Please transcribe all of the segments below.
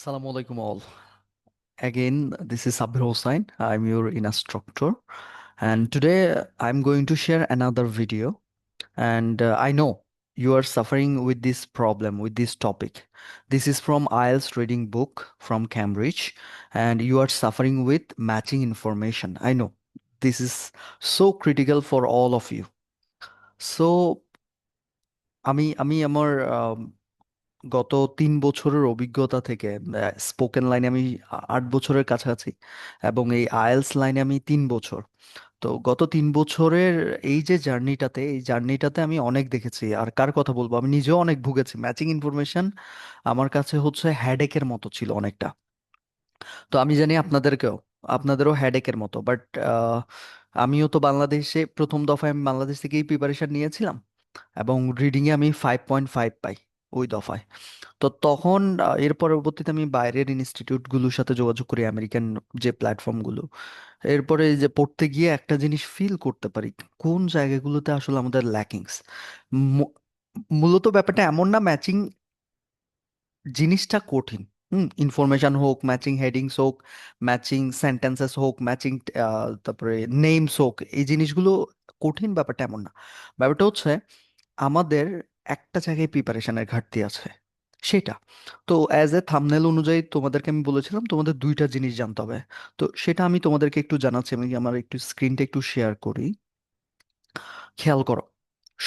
Assalamu alaikum all. Again, this is Sabir Hossain. I'm your instructor. And today I'm going to share another video. And I know you are suffering with this problem, with this topic. This is from IELTS reading book from Cambridge. And you are suffering with matching information. I know this is so critical for all of you. So আমি আমার গত 3 বছরের অভিজ্ঞতা থেকে spoken লাইনে আমি 8 বছরের কাছাকাছি এবং এই আইএলস লাইনে আমি 3 বছর। তো গত 3 বছরের এই জার্নিটাতে আমি অনেক দেখেছি। আর কার কথা বলবো, আমি নিজেও অনেক ভুগেছি। ম্যাচিং ইনফরমেশন আমার কাছে হচ্ছে হ্যাডেকের মতো ছিল অনেকটা। তো আমি জানি আপনাদেরও হ্যাডেকের মতো, বাট আমিও তো বাংলাদেশে প্রথম দফায় আমি বাংলাদেশ থেকেই প্রিপারেশন নিয়েছিলাম এবং রিডিংয়ে আমি 5.5 পাই ওই দফায়। তো তখন এর পরবর্তীতে আমি বাইরের ইনস্টিটিউটগুলোর সাথে যোগাযোগ করি, আমেরিকান যে প্ল্যাটফর্মগুলো। এরপরে এই যে পড়তে গিয়ে একটা জিনিস ফিল করতে পারি, কোন জায়গাগুলোতে আসলে আমাদের ল্যাকিংস। মূলত ব্যাপারটা এমন না ম্যাচিং জিনিসটা কঠিন। ইনফরমেশন হোক, ম্যাচিং হেডিংস হোক, ম্যাচিং সেন্টেন্সেস হোক, ম্যাচিং তারপরে নেমস হোক, এই জিনিসগুলো কঠিন ব্যাপারটা এমন না। ব্যাপারটা হচ্ছে আমাদের একটা জায়গায় প্রিপারেশনের ঘাটতি আছে, সেটা। তো অ্যাজ এ থাম্বনেল অনুযায়ী তোমাদেরকে আমি বলেছিলাম তোমাদের দুইটা জিনিস জানতে হবে। তো সেটা আমি তোমাদেরকে একটু জানাচ্ছি। আমি আমার একটু স্ক্রিনটা একটু শেয়ার করি, খেয়াল করো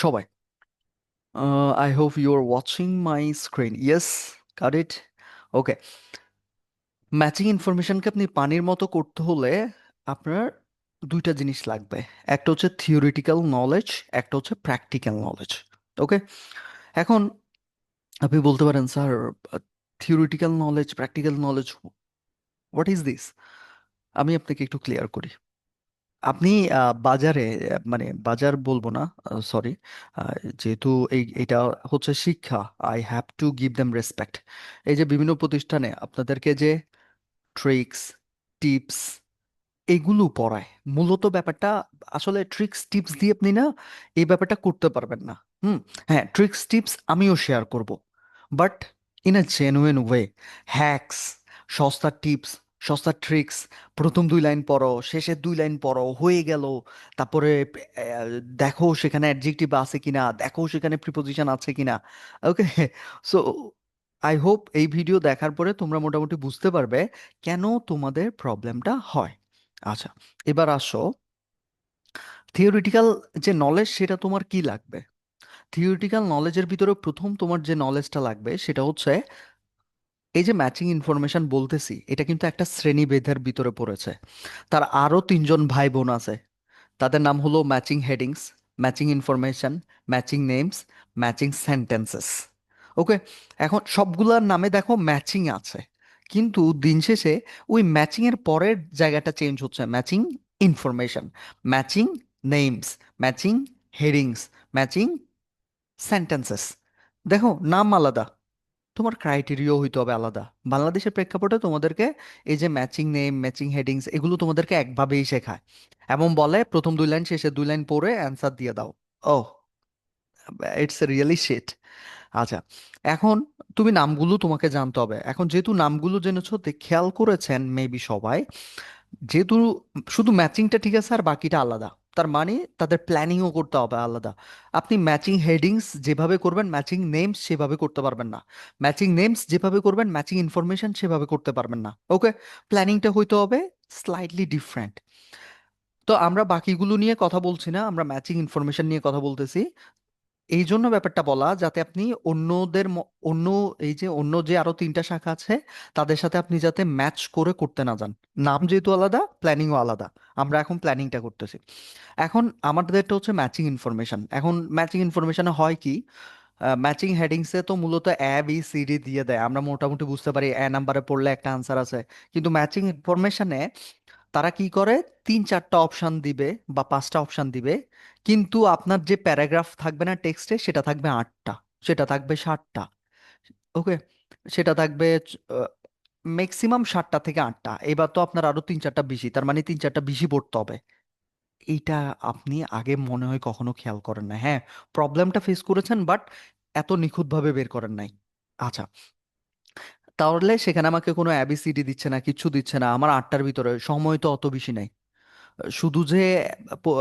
সবাই। I hope you are watching my screen. Yes, got it. Okay. Matching ইনফরমেশনকে আপনি পানির মতো করতে হলে আপনার দুইটা জিনিস লাগবে। একটা হচ্ছে থিওরিটিক্যাল নলেজ, একটা হচ্ছে প্র্যাকটিক্যাল নলেজ। ওকে। এখন আপনি বলতে পারেন, sir, theoretical knowledge, practical knowledge, what is this? আমি আপনাকে একটু ক্লিয়ার করি। আপনি বাজারে, মানে বাজার বলবো না, সরি, যেহেতু এটা হচ্ছে শিক্ষা, I have to give them respect. এই যে বিভিন্ন প্রতিষ্ঠানে আপনাদেরকে যে ট্রিক্স, টিপস এগুলো পড়ায়, মূলত ব্যাপারটা আসলে ট্রিক্স টিপস দিয়ে আপনি না এই ব্যাপারটা করতে পারবেন না। হুম। হ্যাঁ, ট্রিক্স টিপস আমিও শেয়ার করব, but in a genuine way. Hacks, সস্তা টিপস, সস্তা ট্রিক্স, প্রথম 2 লাইন পড়ো, শেষের 2 লাইন পড়ো, হয়ে গেল। তারপরে দেখো সেখানে অ্যাডজেক্টিভ আছে কিনা, দেখো সেখানে প্রিপোজিশন আছে কিনা। ওকে। সো আই হোপ এই ভিডিও দেখার পরে তোমরা মোটামুটি বুঝতে পারবে কেন তোমাদের প্রবলেমটা হয়। আচ্ছা, এবার আসো, থিওরিটিক্যাল যে নলেজ সেটা তোমার কি লাগবে। থিওরিটিক্যাল নলেজের ভিতরে প্রথম তোমার যে নলেজটা লাগবে সেটা হচ্ছে এই যে ম্যাচিং ইনফরমেশন বলতেছি, এটা কিন্তু একটা শ্রেণীভেদের ভিতরে পড়েছে। তার আরো 3জন ভাই বোন আছে, তাদের নাম হলো matching headings, matching information, matching names, matching sentences. Okay. এখন সবগুলোর নামে দেখো ম্যাচিং আছে, কিন্তু দিন শেষে ওই ম্যাচিং এর পরের জায়গাটা চেঞ্জ হচ্ছে, matching information, matching names, matching headings, matching sentences. দেখো নাম আলাদা, তোমার ক্রাইটেরিয়াও হইতে হবে আলাদা। বাংলাদেশের প্রেক্ষাপটে তোমাদেরকে এই যে ম্যাচিং নেম, ম্যাচিং হেডিংস, এগুলো তোমাদেরকে একভাবেই শেখায় এবং বলে প্রথম 2 লাইন শেষে 2 লাইন পড়ে অ্যান্সার দিয়ে দাও। ও, ইটস রিয়েলি শিট। আচ্ছা, এখন তুমি নামগুলো তোমাকে জানতে হবে। এখন যেহেতু নামগুলো জেনেছো, খেয়াল করেছেন মেবি সবাই, যেহেতু শুধু ম্যাচিংটা ঠিক আছে আর বাকিটা আলাদা, তার মানে তাদের প্ল্যানিংও করতে হবে আলাদা। আপনি ম্যাচিং হেডিংস যেভাবে করবেন ম্যাচিং নেমস সেভাবে করতে পারবেন না, ম্যাচিং নেমস যেভাবে করবেন ম্যাচিং ইনফরমেশন সেভাবে করতে পারবেন না। ওকে। প্ল্যানিংটা হইতে হবে স্লাইটলি ডিফারেন্ট। তো আমরা বাকিগুলো নিয়ে কথা বলছি না, আমরা ম্যাচিং ইনফরমেশন নিয়ে কথা বলতেছি। এই জন্য ব্যাপারটা বলা, যাতে আপনি অন্য এই যে অন্য যে আরো 3টা শাখা আছে তাদের সাথে আপনি যাতে ম্যাচ করে করতে না যান। নাম যেহেতু আলাদা, প্ল্যানিংও আলাদা। আমরা এখন প্ল্যানিংটা করতেছি। এখন আমাদেরটা হচ্ছে ম্যাচিং ইনফরমেশন। এখন ম্যাচিং ইনফরমেশনে হয় কি, ম্যাচিং হেডিংসে তো মূলত এ বি সি ডি দিয়ে দেয়, আমরা মোটামুটি বুঝতে পারি এ নাম্বারে পড়লে একটা আনসার আছে। কিন্তু ম্যাচিং ইনফরমেশনে তারা কি করে, 3-4টা অপশন দিবে বা 5টা অপশন দিবে, কিন্তু আপনার যে প্যারাগ্রাফ থাকবে না টেক্সটে, সেটা থাকবে 8টা, সেটা থাকবে 7টা। ওকে। সেটা থাকবে ম্যাক্সিমাম 7টা থেকে 8টা। এবার তো আপনার আরো 3-4টা বেশি, তার মানে 3-4টা বেশি পড়তে হবে। এইটা আপনি আগে মনে হয় কখনো খেয়াল করেন না। হ্যাঁ, প্রবলেমটা ফেস করেছেন, বাট এত নিখুঁতভাবে বের করেন নাই। আচ্ছা, তাহলে সেখানে আমাকে কোনো এবিসিডি দিচ্ছে না, কিচ্ছু দিচ্ছে না, আমার 8টার ভিতরে সময় তো অত বেশি নাই। শুধু যে প-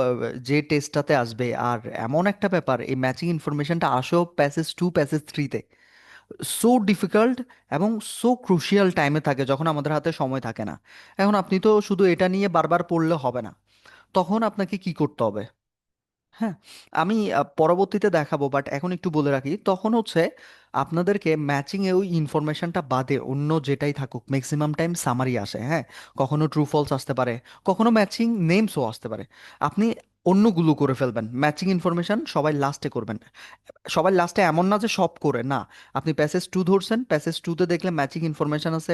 যে টেস্টটাতে আসবে, আর এমন একটা ব্যাপার, এই ম্যাচিং ইনফরমেশনটা আসেও প্যাসেজ 2 প্যাসেজ 3-তে, সো ডিফিকাল্ট এবং সো ক্রুশিয়াল টাইমে থাকে যখন আমাদের হাতে সময় থাকে না। এখন আপনি তো শুধু এটা নিয়ে বারবার পড়লে হবে না, তখন আপনাকে কি করতে হবে? হ্যাঁ, আমি পরবর্তীতে দেখাবো, বাট এখন একটু বলে রাখি, তখন হচ্ছে আপনাদেরকে ম্যাচিং এ ওই ইনফরমেশনটা বাদে অন্য যেটাই থাকুক, ম্যাক্সিমাম টাইম সামারি আসে, হ্যাঁ, কখনো ট্রু ফলস আসতে পারে, কখনো ম্যাচিং নেমসও আসতে পারে। আপনি অন্যগুলো করে ফেলবেন, ম্যাচিং ইনফরমেশন সবাই লাস্টে করবেন। সবার লাস্টে এমন না যে সব করে না, আপনি প্যাসেজ 2 ধরছেন, প্যাসেজ 2-তে দেখলে ম্যাচিং ইনফরমেশন আছে,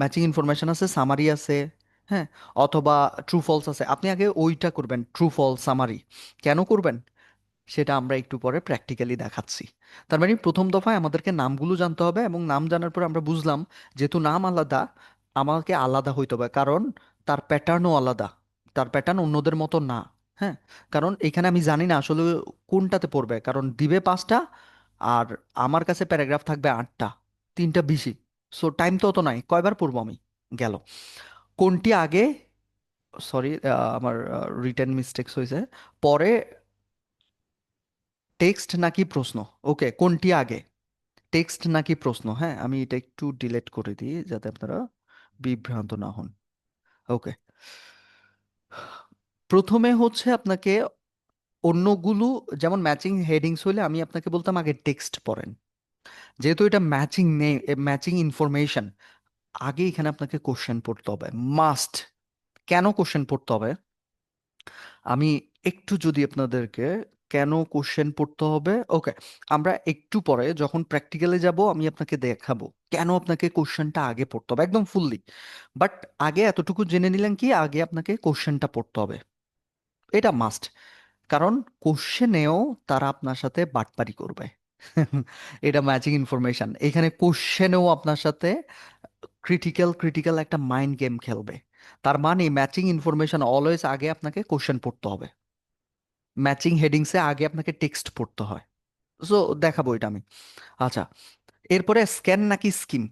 ম্যাচিং ইনফরমেশন আছে, সামারি আছে, হ্যাঁ, অথবা ট্রু ফলস আছে, আপনি আগে ওইটা করবেন, ট্রু ফলস সামারি। কেন করবেন সেটা আমরা একটু পরে প্র্যাকটিক্যালি দেখাচ্ছি। তার মানে প্রথম দফায় আমাদেরকে নামগুলো জানতে হবে, এবং নাম জানার পরে আমরা বুঝলাম যেহেতু নাম আলাদা, আমাকে আলাদা হইতে হবে, কারণ তার প্যাটার্নও আলাদা, তার প্যাটার্ন অন্যদের মতো না। হ্যাঁ, কারণ এখানে আমি জানি না আসলে কোনটাতে পড়বে, কারণ দিবে 5টা, আর আমার কাছে প্যারাগ্রাফ থাকবে 8টা, 3টা বেশি। সো টাইম তো অত নাই, কয়বার পড়বো আমি? গেল কোনটি আগে, সরি, আমার রিটেন মিস্টেক্স হয়েছে, পরে টেক্সট নাকি প্রশ্ন? ওকে, কোনটি আগে, টেক্সট নাকি প্রশ্ন? হ্যাঁ, আমি এটা একটু ডিলেট করে দিই যাতে আপনারা বিভ্রান্ত না হন। ওকে, প্রথমে হচ্ছে আপনাকে অন্যগুলো, যেমন ম্যাচিং হেডিংস হলে আমি আপনাকে বলতাম আগে টেক্সট পড়েন। যেহেতু এটা ম্যাচিং নেই, ম্যাচিং ইনফরমেশন, আগে এখানে আপনাকে কোশ্চেন পড়তে হবে, মাস্ট। কেন কোশ্চেন পড়তে হবে আমি একটু যদি আপনাদেরকে, কেন কোশ্চেন পড়তে হবে, ওকে, আমরা একটু পরে যখন প্র্যাকটিক্যালে যাব আমি আপনাকে দেখাবো কেন আপনাকে কোশ্চেনটা আগে পড়তে হবে একদম ফুললি। বাট আগে এতটুকু জেনে নিলেন কি আগে আপনাকে কোশ্চেনটা পড়তে হবে, এটা মাস্ট। কারণ কোশ্চেনেও তারা আপনার সাথে বাটপারি করবে। এটা ম্যাচিং ইনফরমেশন, এখানে কোশ্চেনেও আপনার সাথে ক্রিটিক্যাল ক্রিটিক্যাল একটা মাইন্ড গেম খেলবে। তার মানে ম্যাচিং ইনফরমেশন অলওয়েজ আগে আপনাকে কোশ্চেন পড়তে হবে, ম্যাচিং হেডিংসে আগে আপনাকে টেক্সট পড়তে হয়। সো দেখাবো এটা আমি। আচ্ছা, এরপরে স্ক্যান নাকি স্কিম,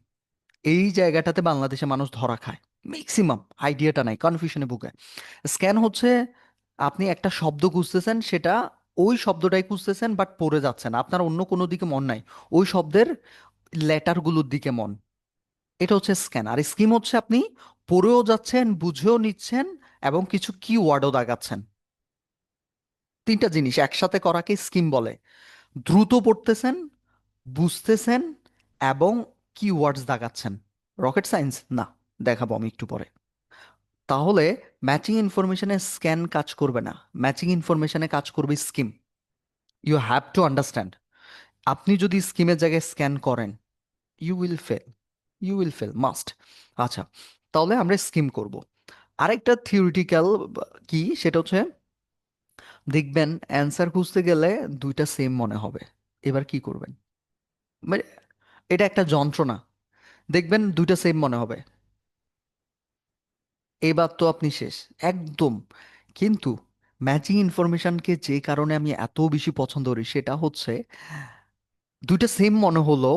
এই জায়গাটাতে বাংলাদেশে মানুষ ধরা খায়, ম্যাক্সিমাম আইডিয়াটা নাই, কনফিউশনে ভুগে। স্ক্যান হচ্ছে আপনি একটা শব্দ খুঁজতেছেন, সেটা ওই শব্দটাই খুঁজতেছেন বাট পড়ে যাচ্ছেন, আপনার অন্য কোনো দিকে মন নাই, ওই শব্দের লেটারগুলোর দিকে মন, এটা হচ্ছে স্ক্যান। আর স্কিম হচ্ছে আপনি পড়েও যাচ্ছেন, বুঝেও নিচ্ছেন, এবং কিছু কিওয়ার্ডও দাগাচ্ছেন। 3টা জিনিস একসাথে করাকে স্কিম বলে। দ্রুত পড়তেছেন, বুঝতেছেন, এবং কিওয়ার্ডস দাগাচ্ছেন। রকেট সায়েন্স না, দেখাবো আমি একটু পরে। তাহলে ম্যাচিং ইনফরমেশনে স্ক্যান কাজ করবে না, ম্যাচিং ইনফরমেশনে কাজ করবে scheme. You have to understand. আপনি যদি স্কিমের জায়গায় স্ক্যান করেন, you will fail, you will fail must. আচ্ছা, তাহলে আমরা স্কিম করব। আরেকটা থিওরিটিক্যাল কি, সেটা হচ্ছে দেখবেন অ্যান্সার খুঁজতে গেলে দুইটা সেম মনে হবে, এবার কি করবেন? মানে এটা একটা যন্ত্রণা, দেখবেন দুইটা সেম মনে হবে, এবার তো আপনি শেষ একদম। কিন্তু ম্যাচিং ইনফরমেশনকে যে কারণে আমি এত বেশি পছন্দ করি সেটা হচ্ছে দুইটা সেম মনে হলো,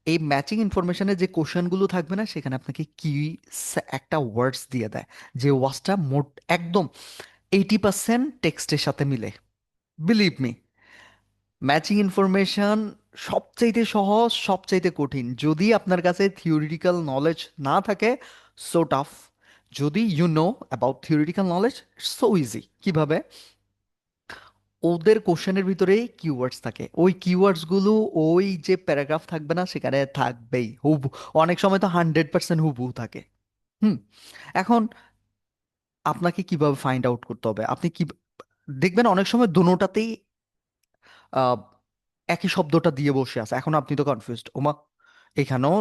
এই ম্যাচিং ইনফরমেশনের যে কোশ্চেনগুলো থাকবে না সেখানে আপনাকে কি একটা ওয়ার্ডস দিয়ে দেয়, যে ওয়ার্ডসটা মোট একদম 80% টেক্সটের সাথে মিলে। বিলিভ মি, ম্যাচিং ইনফরমেশন সবচাইতে সহজ, সবচাইতে কঠিন যদি আপনার কাছে থিওরিটিক্যাল নলেজ না থাকে, সো টাফ। যদি you know about theoretical knowledge, so easy. কিভাবে? ওদের কোশ্চেনের ভিতরেই কিওয়ার্ডস থাকে, ওই কিওয়ার্ডসগুলো ওই যে প্যারাগ্রাফ থাকবে না সেখানে থাকবেই হুবহু, অনেক সময় তো 100% হুবহু থাকে। হুম, এখন আপনাকে কিভাবে ফাইন্ড আউট করতে হবে, আপনি কি দেখবেন অনেক সময় দোনোটাতেই আহ, একই শব্দটা দিয়ে বসে আছে, এখন আপনি তো কনফিউজড, ওমা এখানেও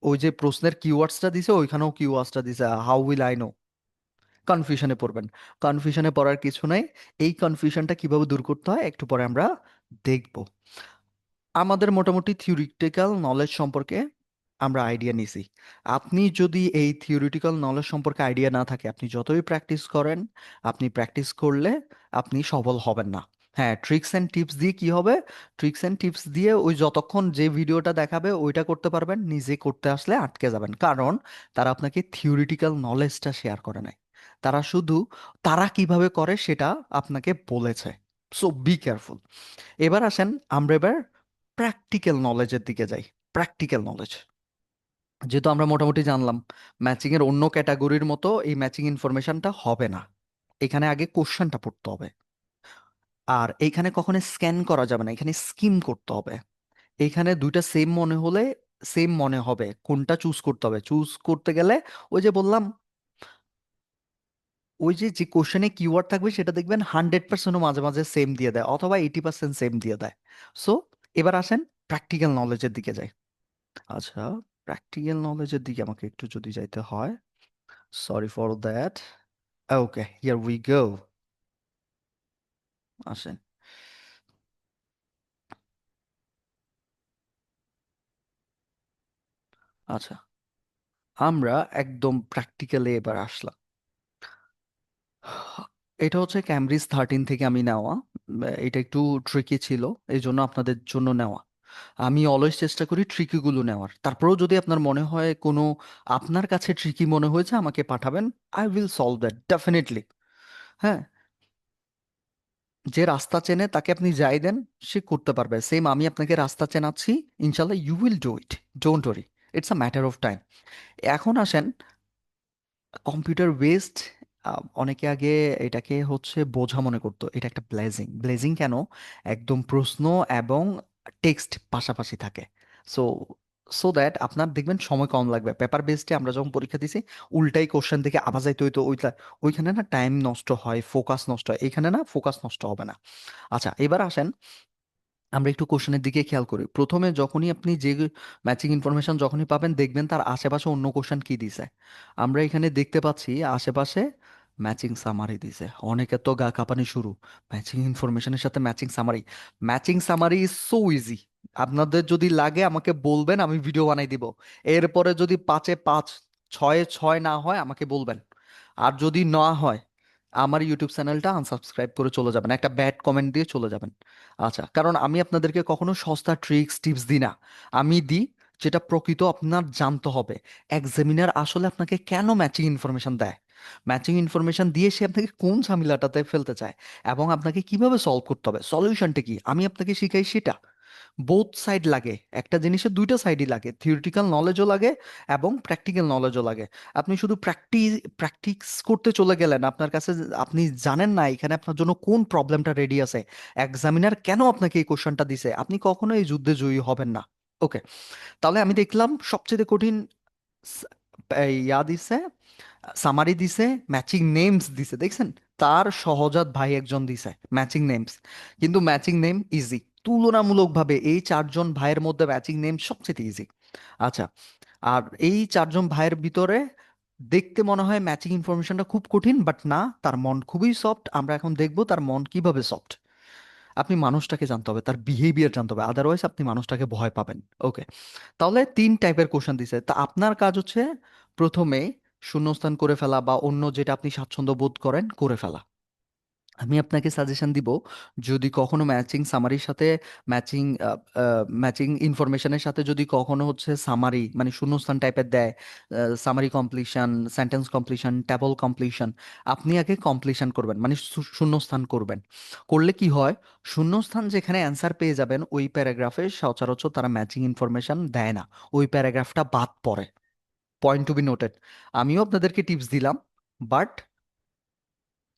ওই যে প্রশ্নের কিওয়ার্ডসটা দিছে, ওইখানেও কিওয়ার্ডসটা দিছে, হাউ উইল আই নো? কনফিউশনে পড়বেন। কনফিউশনে পড়ার কিছু নাই, এই কনফিউশনটা কিভাবে দূর করতে হয় একটু পরে আমরা দেখব। আমাদের মোটামুটি থিওরিটিক্যাল নলেজ সম্পর্কে আমরা আইডিয়া নিছি। আপনি যদি এই থিওরিটিক্যাল নলেজ সম্পর্কে আইডিয়া না থাকে, আপনি যতই প্র্যাকটিস করেন, আপনি প্র্যাকটিস করলে আপনি সফল হবেন না। হ্যাঁ, ট্রিক্স এন্ড টিপস দিয়ে কি হবে? ট্রিক্স এন্ড টিপস দিয়ে ওই যতক্ষণ যে ভিডিওটা দেখাবে ওইটা করতে পারবেন, নিজে করতে আসলে আটকে যাবেন, কারণ তারা আপনাকে থিওরিটিক্যাল নলেজটা শেয়ার করে নাই। তারা শুধু তারা কিভাবে করে সেটা আপনাকে বলেছে। So be careful. এবার আসেন, আমরা এবার প্র্যাকটিক্যাল নলেজের দিকে যাই। প্র্যাকটিক্যাল নলেজ, যেহেতু আমরা মোটামুটি জানলাম ম্যাচিং এর অন্য ক্যাটাগরির মতো এই ম্যাচিং ইনফরমেশনটা হবে না, এখানে আগে কোশ্চেনটা পড়তে হবে। আর এইখানে কখনো স্ক্যান করা যাবে না, এখানে স্কিম করতে হবে। এইখানে দুইটা সেম মনে হলে সেম মনে হবে, কোনটা চুজ করতে হবে? চুজ করতে গেলে ওই যে বললাম, ওই যে যে কোশ্চেনে কিওয়ার্ড থাকবে সেটা দেখবেন 100%ও মাঝে মাঝে সেম দিয়ে দেয়, অথবা 80% সেম দিয়ে দেয়। সো এবার আসেন প্র্যাকটিক্যাল নলেজের দিকে যাই। আচ্ছা, প্র্যাকটিক্যাল নলেজের দিকে আমাকে একটু যদি যাইতে হয়, sorry for that. Okay, here we go. আসেন। আচ্ছা, আমরা একদম প্র্যাকটিক্যালে এবার আসলাম। এটা হচ্ছে ক্যামব্রিজ 13 থেকে আমি নেওয়া। এটা একটু ট্রিকি ছিল, এই জন্য আপনাদের জন্য নেওয়া। আমি অলওয়েজ চেষ্টা করি ট্রিকিগুলো নেওয়ার, তারপরেও যদি আপনার মনে হয় কোনো আপনার কাছে ট্রিকি মনে হয়েছে আমাকে পাঠাবেন, I will solve that definitely. হ্যাঁ, যে রাস্তা চেনে তাকে আপনি যাই দেন, সে করতে পারবে। সেম আমি আপনাকে রাস্তা চেনাচ্ছি, ইনশাল্লাহ you will do it, don't worry, it's a matter of time. এখন আসেন কম্পিউটার বেসড। অনেকে আগে এটাকে হচ্ছে বোঝা মনে করতো, এটা একটা ব্লেজিং। ব্লেজিং কেন? একদম প্রশ্ন এবং টেক্সট পাশাপাশি থাকে। সো সো দ্যাট আপনার দেখবেন সময় কম লাগবে। পেপার বেসডে আমরা যখন পরীক্ষা দিছি, উল্টাই কোশ্চেন থেকে আবার যাইতে হইতো ওইটা, ওইখানে না টাইম নষ্ট হয়, ফোকাস নষ্ট হয়। এখানে না ফোকাস নষ্ট হবে না। আচ্ছা, এবার আসেন আমরা একটু কোশ্চেনের দিকে খেয়াল করি। প্রথমে যখনই আপনি যে ম্যাচিং ইনফরমেশন যখনই পাবেন, দেখবেন তার আশেপাশে অন্য কোশ্চেন কি দিছে। আমরা এখানে দেখতে পাচ্ছি আশেপাশে ম্যাচিং সামারি দিছে। অনেকে তো গা কাঁপানি শুরু, ম্যাচিং ইনফরমেশনের সাথে matching summary. Matching summary is so easy. আপনাদের যদি লাগে আমাকে বলবেন, আমি ভিডিও বানাই দিব। এরপরে যদি 5-এ 5, 6-এ 6 না হয় আমাকে বলবেন। আর যদি না হয়, আমার ইউটিউব চ্যানেলটা আনসাবস্ক্রাইব করে চলে যাবেন, একটা ব্যাড কমেন্ট দিয়ে চলে যাবেন। আচ্ছা, কারণ আমি আপনাদেরকে কখনো সস্তা ট্রিক্স টিপস দিই না। আমি দিই যেটা প্রকৃত আপনার জানতে হবে। এক্সামিনার আসলে আপনাকে কেন ম্যাচিং ইনফরমেশন দেয়, ম্যাচিং ইনফরমেশন দিয়ে সে আপনাকে কোন ঝামেলাটাতে ফেলতে চায়, এবং আপনাকে কিভাবে সলভ করতে হবে, সলিউশনটা কি, আমি আপনাকে শিখাই সেটা। বোথ সাইড লাগে, একটা জিনিসের দুইটা সাইডই লাগে, থিওরিটিক্যাল নলেজও লাগে এবং প্র্যাকটিক্যাল নলেজও লাগে। আপনি শুধু প্র্যাকটিস করতে চলে গেলেন, আপনার কাছে আপনি জানেন না এখানে আপনার জন্য কোন প্রবলেমটা রেডি আছে, এক্সামিনার কেন আপনাকে এই কোশ্চেনটা দিছে, আপনি কখনো এই যুদ্ধে জয়ী হবেন না। ওকে, তাহলে আমি দেখলাম সবচেয়ে কঠিন স- ইয়া দিছে, সামারি দিছে, ম্যাচিং নেমস দিছে, দেখছেন? তার সহজাত ভাই একজন দিছে ম্যাচিং নেমস। কিন্তু ম্যাচিং নেম ইজি, তুলনামূলকভাবে এই 4জন ভাইয়ের মধ্যে ম্যাচিং নেম সবচেয়ে ইজি। আচ্ছা, আর এই 4জন ভাইয়ের ভিতরে দেখতে মনে হয় ম্যাচিং ইনফরমেশনটা খুব কঠিন, বাট না, তার মন খুবই সফট। আমরা এখন দেখবো তার মন কিভাবে সফট। আপনি মানুষটাকে জানতে হবে, তার বিহেভিয়ার জানতে হবে, আদারওয়াইজ আপনি মানুষটাকে ভয় পাবেন। ওকে, তাহলে 3 টাইপের কোশ্চেন দিছে, তা আপনার কাজ হচ্ছে প্রথমে শূন্যস্থান করে ফেলা বা অন্য যেটা আপনি স্বাচ্ছন্দ্য বোধ করেন করে ফেলা। আমি আপনাকে সাজেশন দিব, যদি কখনো ম্যাচিং সামারির সাথে ম্যাচিং ম্যাচিং ইনফরমেশনের সাথে যদি কখনো হচ্ছে সামারি মানে শূন্যস্থান টাইপের দেয়, summary completion, sentence completion, table completion, আপনি আগে কমপ্লিশন করবেন, মানে শূন্যস্থান করবেন। করলে কি হয়, শূন্যস্থান যেখানে অ্যান্সার পেয়ে যাবেন ওই প্যারাগ্রাফে সচরাচর তারা ম্যাচিং ইনফরমেশন দেয় না, ওই প্যারাগ্রাফটা বাদ পড়ে। Point to be noted. আমিও আপনাদেরকে টিপস দিলাম, বাট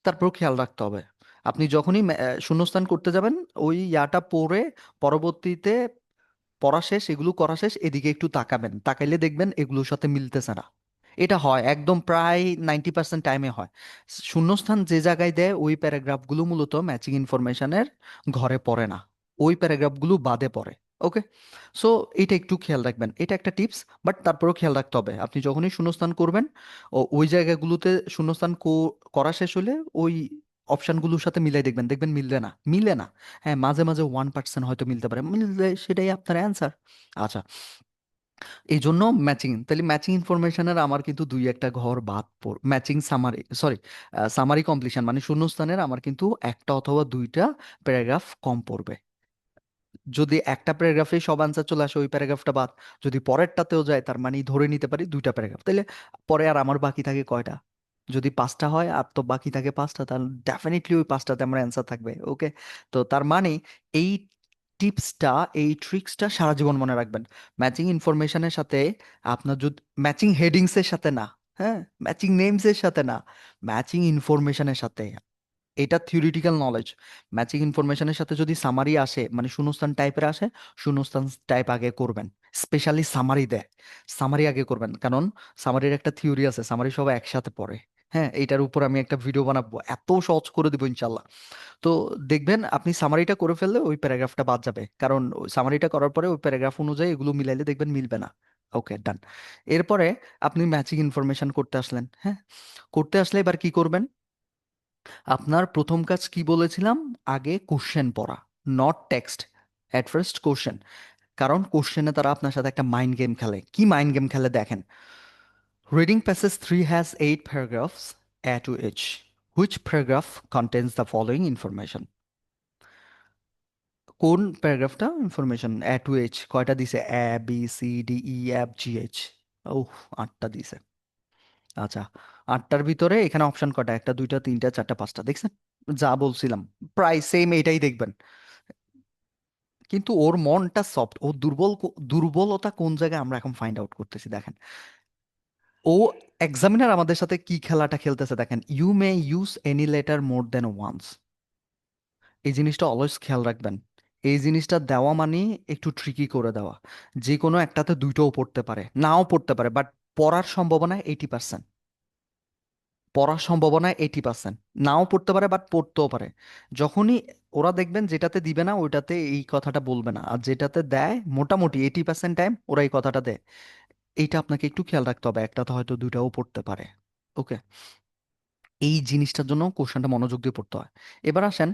তারপর খেয়াল রাখতে হবে। আপনি যখনই শূন্যস্থান করতে যাবেন, ওই ইয়াটা পড়ে পরবর্তীতে পড়া শেষ, এগুলো করা শেষ, এদিকে একটু তাকাবেন, তাকাইলে দেখবেন এগুলোর সাথে মিলতেছে না। এটা হয় একদম প্রায় 90% টাইমে হয়। শূন্যস্থান যে জায়গায় দেয় ওই প্যারাগ্রাফগুলো মূলত ম্যাচিং ইনফরমেশনের ঘরে পড়ে না, ওই প্যারাগ্রাফগুলো বাদে পড়ে। ওকে, সো এটা একটু খেয়াল রাখবেন, এটা একটা টিপস। বাট তারপরেও খেয়াল রাখতে হবে, আপনি যখনই শূন্যস্থান করবেন, ওই জায়গাগুলোতে শূন্যস্থান করা শেষ হলে ওই অপশনগুলোর সাথে মিলাই দেখবেন, দেখবেন মিলবে না, মিলে না। হ্যাঁ, মাঝে মাঝে 1% হয়তো মিলতে পারে, মিললে সেটাই আপনার অ্যান্সার। আচ্ছা, এই জন্য ম্যাচিং, তাহলে ম্যাচিং ইনফরমেশনের আমার কিন্তু দুই একটা ঘর বাদ পড়, matching summary, sorry, summary completion মানে শূন্যস্থানের আমার কিন্তু একটা অথবা দুইটা প্যারাগ্রাফ কম পড়বে। যদি একটা প্যারাগ্রাফে সব আনসার চলে আসে, ওই প্যারাগ্রাফটা বাদ, যদি পরেরটাতেও যায়, তার মানে ধরে নিতে পারি দুইটা প্যারাগ্রাফ, তাহলে পরে আর আমার বাকি থাকে কয়টা? যদি পাঁচটা হয় আর তো বাকি থাকে পাঁচটা, তাহলে ডেফিনেটলি ওই পাঁচটাতে আমার অ্যান্সার থাকবে। ওকে, তো তার মানে এই টিপসটা, এই ট্রিক্সটা সারা জীবন মনে রাখবেন। ম্যাচিং ইনফরমেশনের সাথে আপনার যদি ম্যাচিং হেডিংসের সাথে না, হ্যাঁ, ম্যাচিং নেমসের সাথে না, ম্যাচিং ইনফরমেশনের সাথে, এটা থিওরিটিক্যাল নলেজ। ম্যাচিং ইনফরমেশনের সাথে যদি সামারি আসে মানে শূন্যস্থান টাইপের আসে, শূন্যস্থান টাইপ আগে করবেন। স্পেশালি সামারি দেয়, সামারি আগে করবেন, কারণ সামারির একটা থিওরি আছে, সামারি সবাই একসাথে পড়ে। হ্যাঁ, এটার উপর আমি একটা ভিডিও বানাবো, এত সহজ করে দিব ইনশাল্লাহ। তো দেখবেন আপনি সামারিটা করে ফেললে ওই প্যারাগ্রাফটা বাদ যাবে, কারণ সামারিটা করার পরে ওই প্যারাগ্রাফ অনুযায়ী এগুলো মিলাইলে দেখবেন মিলবে না। ওকে, ডান। এরপরে আপনি ম্যাচিং ইনফরমেশন করতে আসলেন, হ্যাঁ, করতে আসলে এবার কি করবেন? আপনার প্রথম কাজ কি বলেছিলাম? আগে কোশ্চেন পড়া, not text, at first question. কারণ কোশ্চেনে তারা আপনার সাথে একটা মাইন্ড গেম খেলে। কি মাইন্ড গেম খেলে দেখেন, reading passage 3 has 8 paragraphs, A to H, which paragraph contains the following information. কোন প্যারাগ্রাফটা ইনফরমেশন এ টু এইচ কয়টা দিছে? A B C D E F G H. ওহ, আটটা দিছে। আচ্ছা, আটটার ভিতরে এখানে অপশন কয়টা? একটা, দুইটা, তিনটা, চারটা, পাঁচটা, দেখছেন? যা বলছিলাম প্রায় সেম এটাই দেখবেন। কিন্তু ওর মনটা সফট, ও দুর্বলতা কোন জায়গায় আমরা এখন ফাইন্ড আউট করতেছি দেখেন। ও এক্সামিনার আমাদের সাথে কি খেলাটা খেলতেছে দেখেন, you may use any letter more than once. এই জিনিসটা অলওয়েজ খেয়াল রাখবেন। এই জিনিসটা দেওয়া মানে একটু ট্রিকি করে দেওয়া। যে কোনো একটাতে দুইটাও পড়তে পারে, নাও পড়তে পারে, বাট পড়ার সম্ভাবনা 80%। পড়ার সম্ভাবনা 80%। নাও পড়তে পারে বাট পড়তেও পারে। যখনই ওরা দেখবেন যেটাতে দিবে না ওইটাতে এই কথাটা বলবে না, আর যেটাতে দেয় মোটামুটি 80% টাইম ওরা এই কথাটা দেয়। এইটা আপনাকে একটু খেয়াল রাখতে হবে, একটাতে হয়তো দুইটাও পড়তে পারে। ওকে, এই জিনিসটার জন্য কোশ্চেনটা মনোযোগ দিয়ে পড়তে হয়। এবার আসেন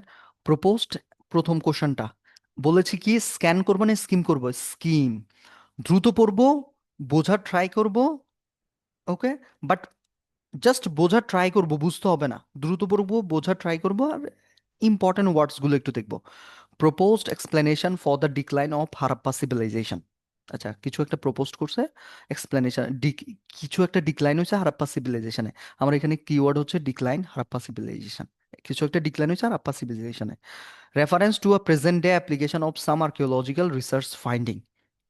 প্রপোজড, প্রথম কোশ্চেনটা বলেছি কি, স্ক্যান করবো না স্কিম করবো? স্কিম। দ্রুত পড়বো, বোঝার ট্রাই করব। ওকে, বাট জাস্ট বোঝার ট্রাই করব, বুঝতে হবে না। দ্রুত পড়বো, বোঝার ট্রাই করব, আর ইম্পর্টেন্ট ওয়ার্ডসগুলো একটু দেখবো। Proposed explanation for the decline of Harappa civilization. আচ্ছা, কিছু একটা প্রপোজ করছে, এক্সপ্লেনেশন, কিছু একটা ডিক্লাইন হয়েছে হারাপ্পা সিভিলাইজেশনে। আমার এখানে কিওয়ার্ড হচ্ছে ডিক্লাইন হারাপ্পা সিভিলাইজেশন। কিছু একটা ডিক্লাইন হয়েছে হারাপ্পা সিভিলাইজেশনে। Reference to a present day application of some archaeological research finding.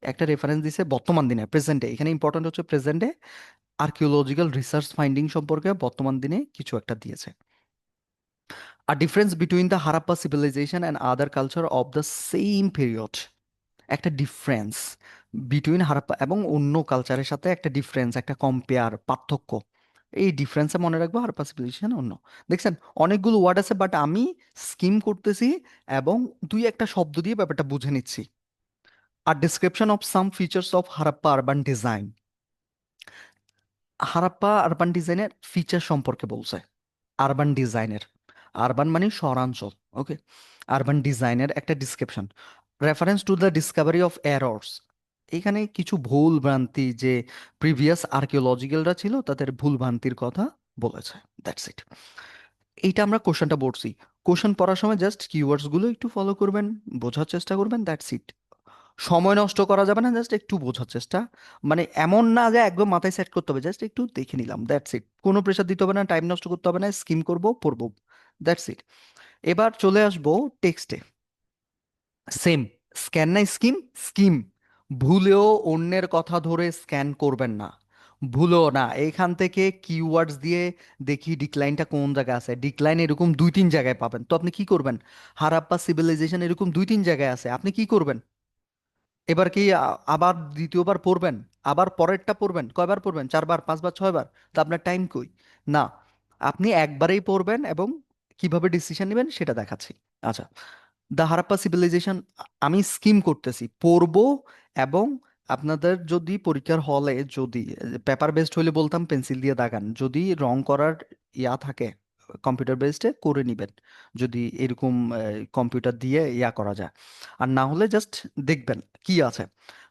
একটা রেফারেন্স দিছে বর্তমান দিনে, প্রেজেন্ট ডে, এখানে ইম্পর্টেন্ট হচ্ছে present day archaeological research finding সম্পর্কে বর্তমান দিনে কিছু একটা দিয়েছে। আর difference between the Harappa civilisation and other culture of the same period. একটা ডিফারেন্স বিটুইন হারাপ্পা এবং অন্য কালচারের সাথে, একটা ডিফারেন্স, একটা কম্পেয়ার, পার্থক্য। এই ডিফারেন্সে মনে রাখবো হারাপ্পা সিভিলাইজেশন অন্য। দেখছেন, অনেকগুলো ওয়ার্ড আছে বাট আমি স্কিম করতেছি এবং দুই একটা শব্দ দিয়ে ব্যাপারটা বুঝে নিচ্ছি। আর description of some features of Harappa urban design. Harappa urban ডিজাইনের ফিচার সম্পর্কে বলছে। আরবান ডিজাইনের, আরবান মানে শহরাঞ্চল। ওকে, আরবান ডিজাইনের একটা description. Reference to the discovery of errors. এখানে কিছু ভুল ভ্রান্তি যে প্রিভিয়াস আর্কিওলজিক্যালরা ছিল তাদের ভুল ভ্রান্তির কথা বলেছে। That's it. এইটা আমরা কোশ্চেনটা পড়ছি। কোশ্চেন পড়ার সময় জাস্ট কিওয়ার্ডস গুলো একটু ফলো করবেন, বোঝার চেষ্টা করবেন, দ্যাটস ইট। সময় নষ্ট করা যাবে না, জাস্ট একটু বোঝার চেষ্টা। মানে এমন না যে একদম মাথায় সেট করতে হবে, জাস্ট একটু দেখে নিলাম, দ্যাটস ইট। কোনো প্রেশার দিতে হবে না, টাইম নষ্ট করতে হবে না, স্কিম করব, পড়বো, দ্যাটস ইট। এবার চলে আসবো টেক্সটে। সেম, স্ক্যান না স্কিম? স্কিম। ভুলেও অন্যের কথা ধরে স্ক্যান করবেন না, ভুলেও না। এখান থেকে কিওয়ার্ডস দিয়ে দেখি ডিক্লাইনটা কোন জায়গায় আছে। ডিক্লাইন এরকম দুই তিন জায়গায় পাবেন, তো আপনি কি করবেন? হারাপ্পা সিভিলাইজেশন এরকম দুই তিন জায়গায় আছে, আপনি কি করবেন? এবার কি আবার দ্বিতীয়বার পড়বেন? আবার পরেরটা পড়বেন? কয়বার পড়বেন? চারবার, পাঁচবার, ছয়বার? তা আপনার টাইম কই? না, আপনি একবারেই পড়বেন এবং কিভাবে ডিসিশন নেবেন সেটা দেখাচ্ছি। আচ্ছা, দ্য হারাপ্পা সিভিলাইজেশন আমি স্কিম করতেছি, পড়বো। এবং আপনাদের যদি পরীক্ষার হলে যদি পেপার বেসড হলে বলতাম পেন্সিল দিয়ে দাগান, যদি রং করার ইয়া থাকে কম্পিউটার বেসডে করে নিবেন, যদি এরকম কম্পিউটার দিয়ে ইয়া করা যায়। আর না হলে জাস্ট দেখবেন কি আছে।